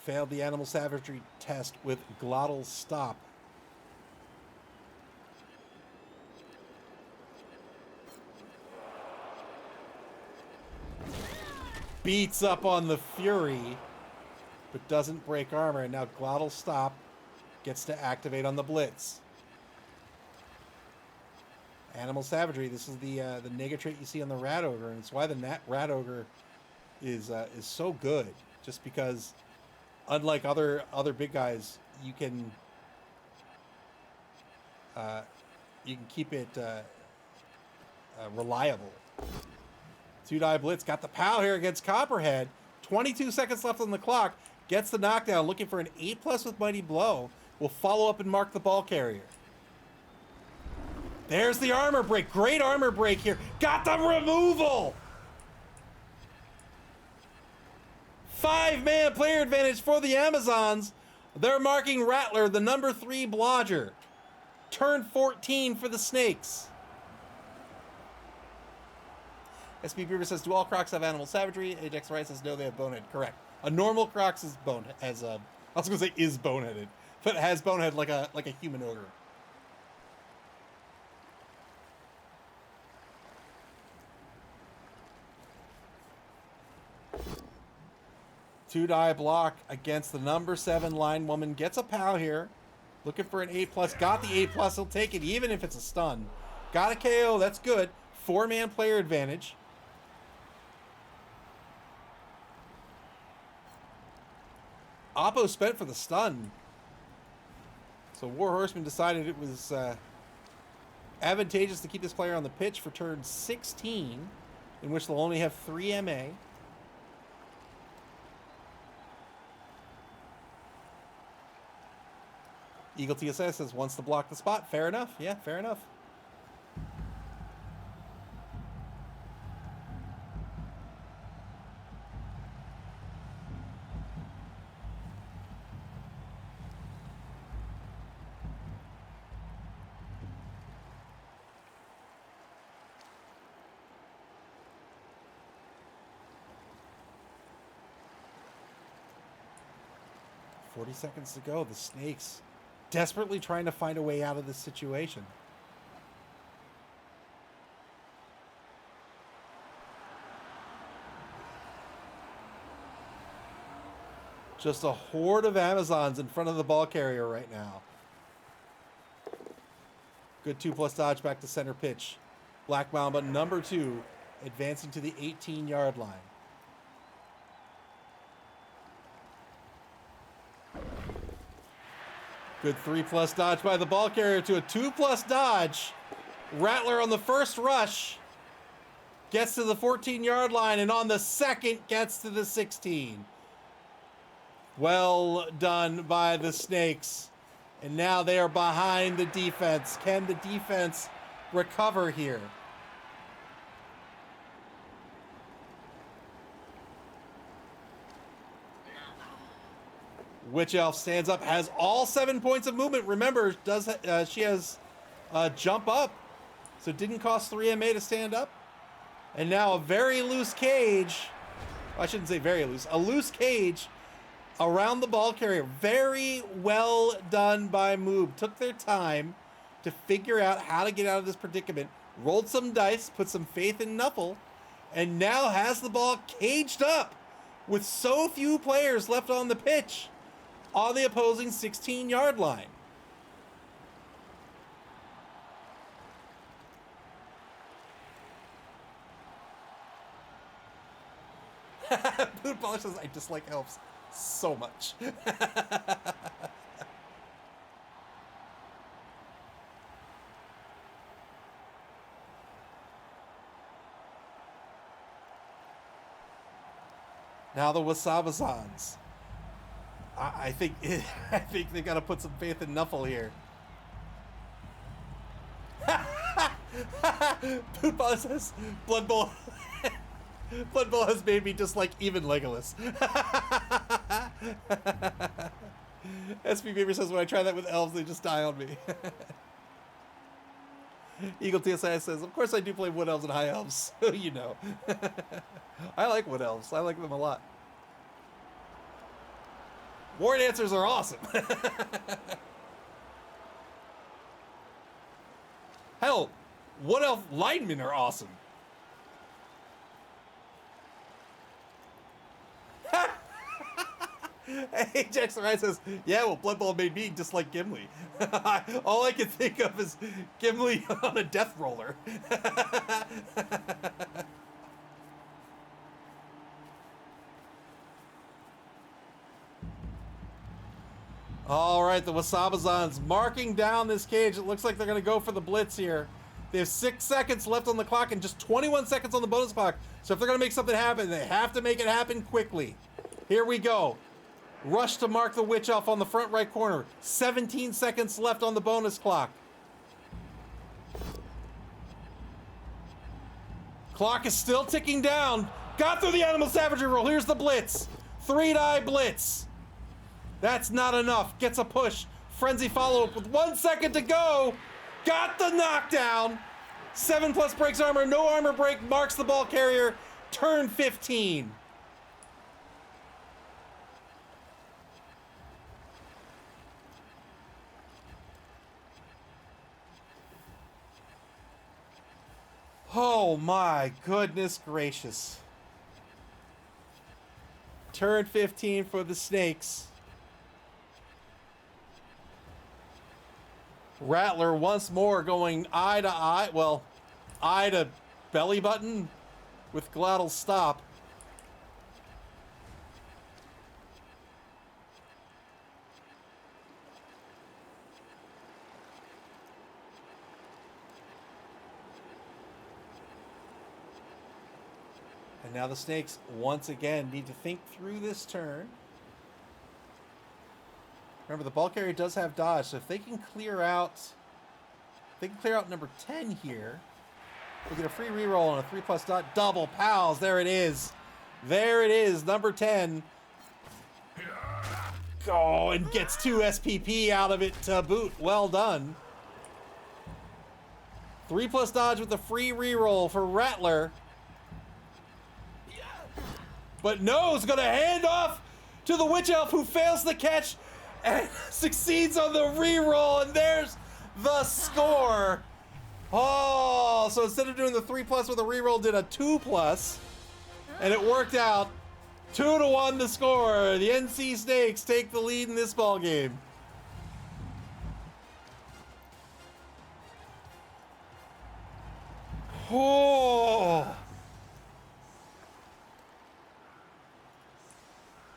Failed the animal savagery test with glottal stop. Beats up on the Fury, but doesn't break armor. And now glottal stop gets to activate on the Blitz. Animal savagery. This is the nega trait you see on the Rat Ogre, and it's why the Rat Ogre is so good. Just because, unlike other big guys, you can keep it reliable. 2-die Blitz got the POW here against Copperhead. 22 seconds left on the clock. Gets the knockdown, looking for an 8+ with Mighty Blow. Will follow up and mark the ball carrier. There's the armor break. Great armor break here. Got the removal. 5-man player advantage for the Amazons. They're marking Rattler, the number 3 blodger. Turn 14 for the Snakes. SB Beaver says, do all Crocs have animal savagery? Ajax Wright says, no, they have bonehead. Correct. A normal Crocs is bonehead. I was going to say is boneheaded, but it has bonehead like a human ogre. Two-die block against the number 7 line woman. Gets a POW here. Looking for an 8+. Got the 8+. He'll take it even if it's a stun. Got a KO. That's good. 4-man player advantage. Oppo spent for the stun. So War Horseman decided it was advantageous to keep this player on the pitch for turn 16, in which they'll only have 3 MA. Eagle TSS says, wants to block the spot. Fair enough. Yeah, fair enough. $40 seconds to go. The Snakes desperately trying to find a way out of this situation. Just a horde of Amazons in front of the ball carrier right now. Good 2+ dodge back to center pitch. Black Mamba, number 2, advancing to the 18-yard line. Good 3+ dodge by the ball carrier to a 2+ dodge. Rattler on the first rush gets to the 14-yard line, and on the second gets to the 16. Well done by the Snakes. And now they are behind the defense. Can the defense recover here? Witch Elf stands up, has all 7 points of movement. Remember, she has jump up, so it didn't cost 3 MA to stand up. And now a very loose cage I shouldn't say very loose. A loose cage around the ball carrier. Very well done by Moob. Took their time to figure out how to get out of this predicament. Rolled some dice, put some faith in Nuffle, and now has the ball caged up with so few players left on the pitch on the opposing 16-yard line. Boot Polish says, I dislike elves so much. Now the Wasabazons. I think they got to put some faith in Nuffle here. Boot Polish says, Blood Bowl. Blood Bowl has made me dislike even Legolas. SP Beaver says, when I try that with elves, they just die on me. Eagle TSI says, of course I do play Wood Elves and High Elves, so you know. I like Wood Elves. I like them a lot. War Dancers are awesome. Hell, Wood Elf linemen are awesome. Hey, Jackson Ryan says, yeah, well, Blood Bowl made me dislike Gimli. All I can think of is Gimli on a death roller. All right, the Wasabazons marking down this cage. It looks like they're going to go for the blitz here. They have 6 seconds left on the clock and just 21 seconds on the bonus clock. So if they're going to make something happen, they have to make it happen quickly. Here we go. Rush to mark the Witch Elf on the front right corner. 17 seconds left on the bonus clock. Clock is still ticking down. Got through the Animal Savagery roll. Here's the blitz. 3-die blitz. That's not enough. Gets a push. Frenzy follow-up with 1 second to go. Got the knockdown. 7+ breaks armor. No armor break. Marks the ball carrier. Turn 15. Oh my goodness gracious. Turn 15 for the Snakes. Rattler once more going eye to eye. Well, eye to belly button with glottal stop. And now the Snakes once again need to think through this turn. Remember, the ball carrier does have dodge, so if they can clear out, number 10 here, we'll get a free reroll and a 3+ dot. Double pals. There it is. There it is. Number 10. Oh, and gets 2 SPP out of it to boot. Well done. 3+ dodge with a free reroll for Rattler. But no, is going to hand off to the Witch Elf, who fails the catch and succeeds on the reroll, and there's the score. Oh, so instead of doing the 3+ with a reroll, did a 2+, and it worked out. 2-1 the score. The NC Snakes take the lead in this ball game. Oh.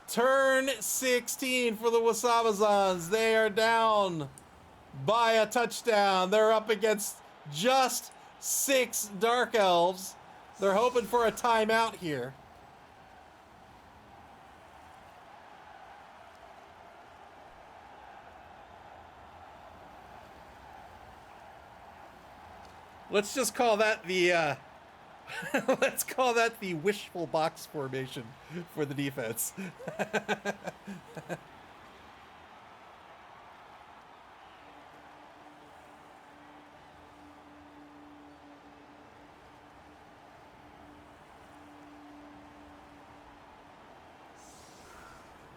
Turn 16 for the Wasabazons. They are down by a touchdown. They're up against just 6 Dark Elves. They're hoping for a timeout here. Let's just call that the let's call that the wishful box formation for the defense.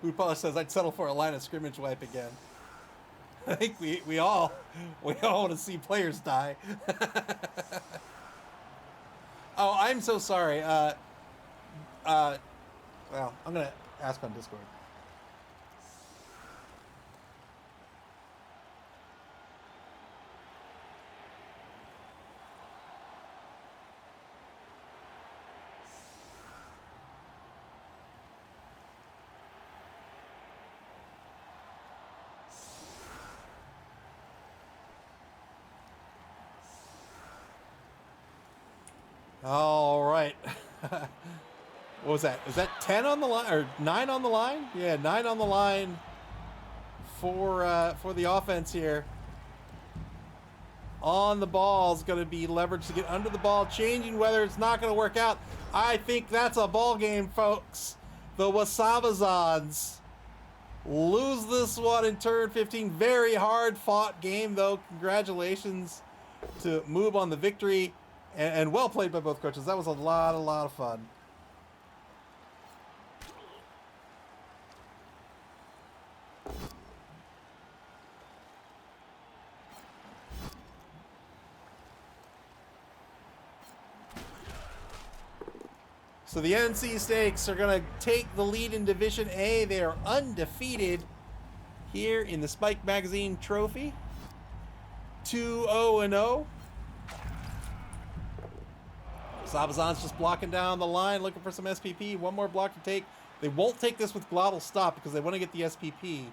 Food Polish says I'd settle for a line of scrimmage wipe again. I think we all want to see players die. Oh, I'm so sorry. Well, I'm gonna ask on Discord. All right. What was that? Is that 10 on the line or 9 on the line? Yeah, 9 on the line for the offense here. On the ball is going to be leveraged to get under the ball, changing whether it's not going to work out. I think that's a ball game, folks. The Wasabazons lose this one in turn 15. Very hard fought game, though. Congratulations to Moob on the victory. And well played by both coaches. That was a lot of fun. So the NC Snakes are going to take the lead in Division A. They are undefeated here in the Spike Magazine Trophy. 2-0-0. Wasabazons just blocking down the line, looking for some SPP. One more block to take. They won't take this with Glottal Stop because they want to get the SPP.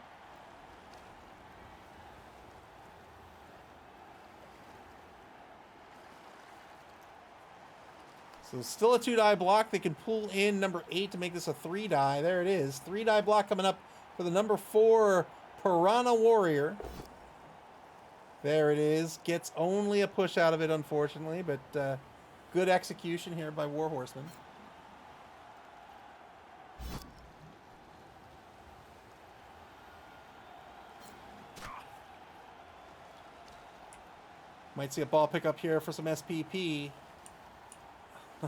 So still a 2-die block. They can pull in number 8 to make this a 3-die. There it is. 3-die block coming up for the number 4 Piranha Warrior. There it is. Gets only a push out of it, unfortunately, but good execution here by War Horseman. Might see a ball pickup here for some SPP.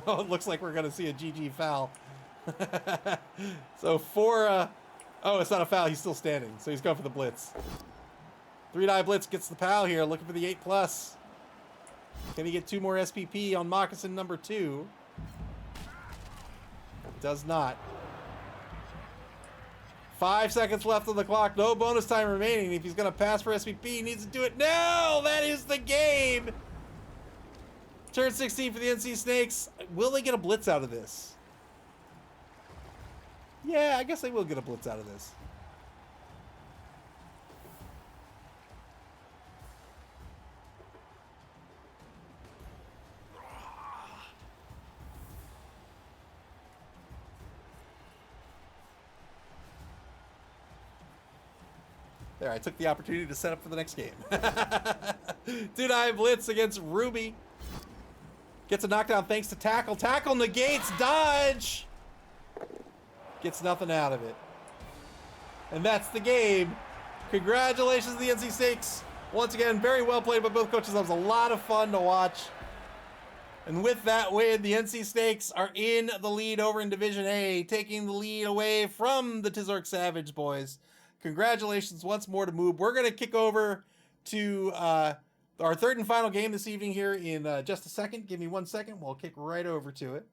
Oh, it looks like we're going to see a GG foul. So oh, it's not a foul. He's still standing. So he's going for the blitz. 3-die blitz gets the pal here, looking for the 8+. Can he get 2 more SPP on moccasin number 2? Does not. 5 seconds left on the clock. No bonus time remaining. If he's going to pass for SPP, he needs to do it now. That is the game. Turn 16 for the NC Snakes. Will they get a blitz out of this? Yeah, I guess they will get a blitz out of this. There, I took the opportunity to set up for the next game. 2-die blitz against Ruby. Gets a knockdown thanks to tackle. Tackle negates dodge. Gets nothing out of it. And that's the game. Congratulations to the NC Snakes. Once again, very well played by both coaches. That was a lot of fun to watch. And with that win, the NC Snakes are in the lead over in Division A, taking the lead away from the Tizork Savage boys. Congratulations once more to Moob. We're going to kick over to our third and final game this evening here in just a second. Give me 1 second. We'll kick right over to it.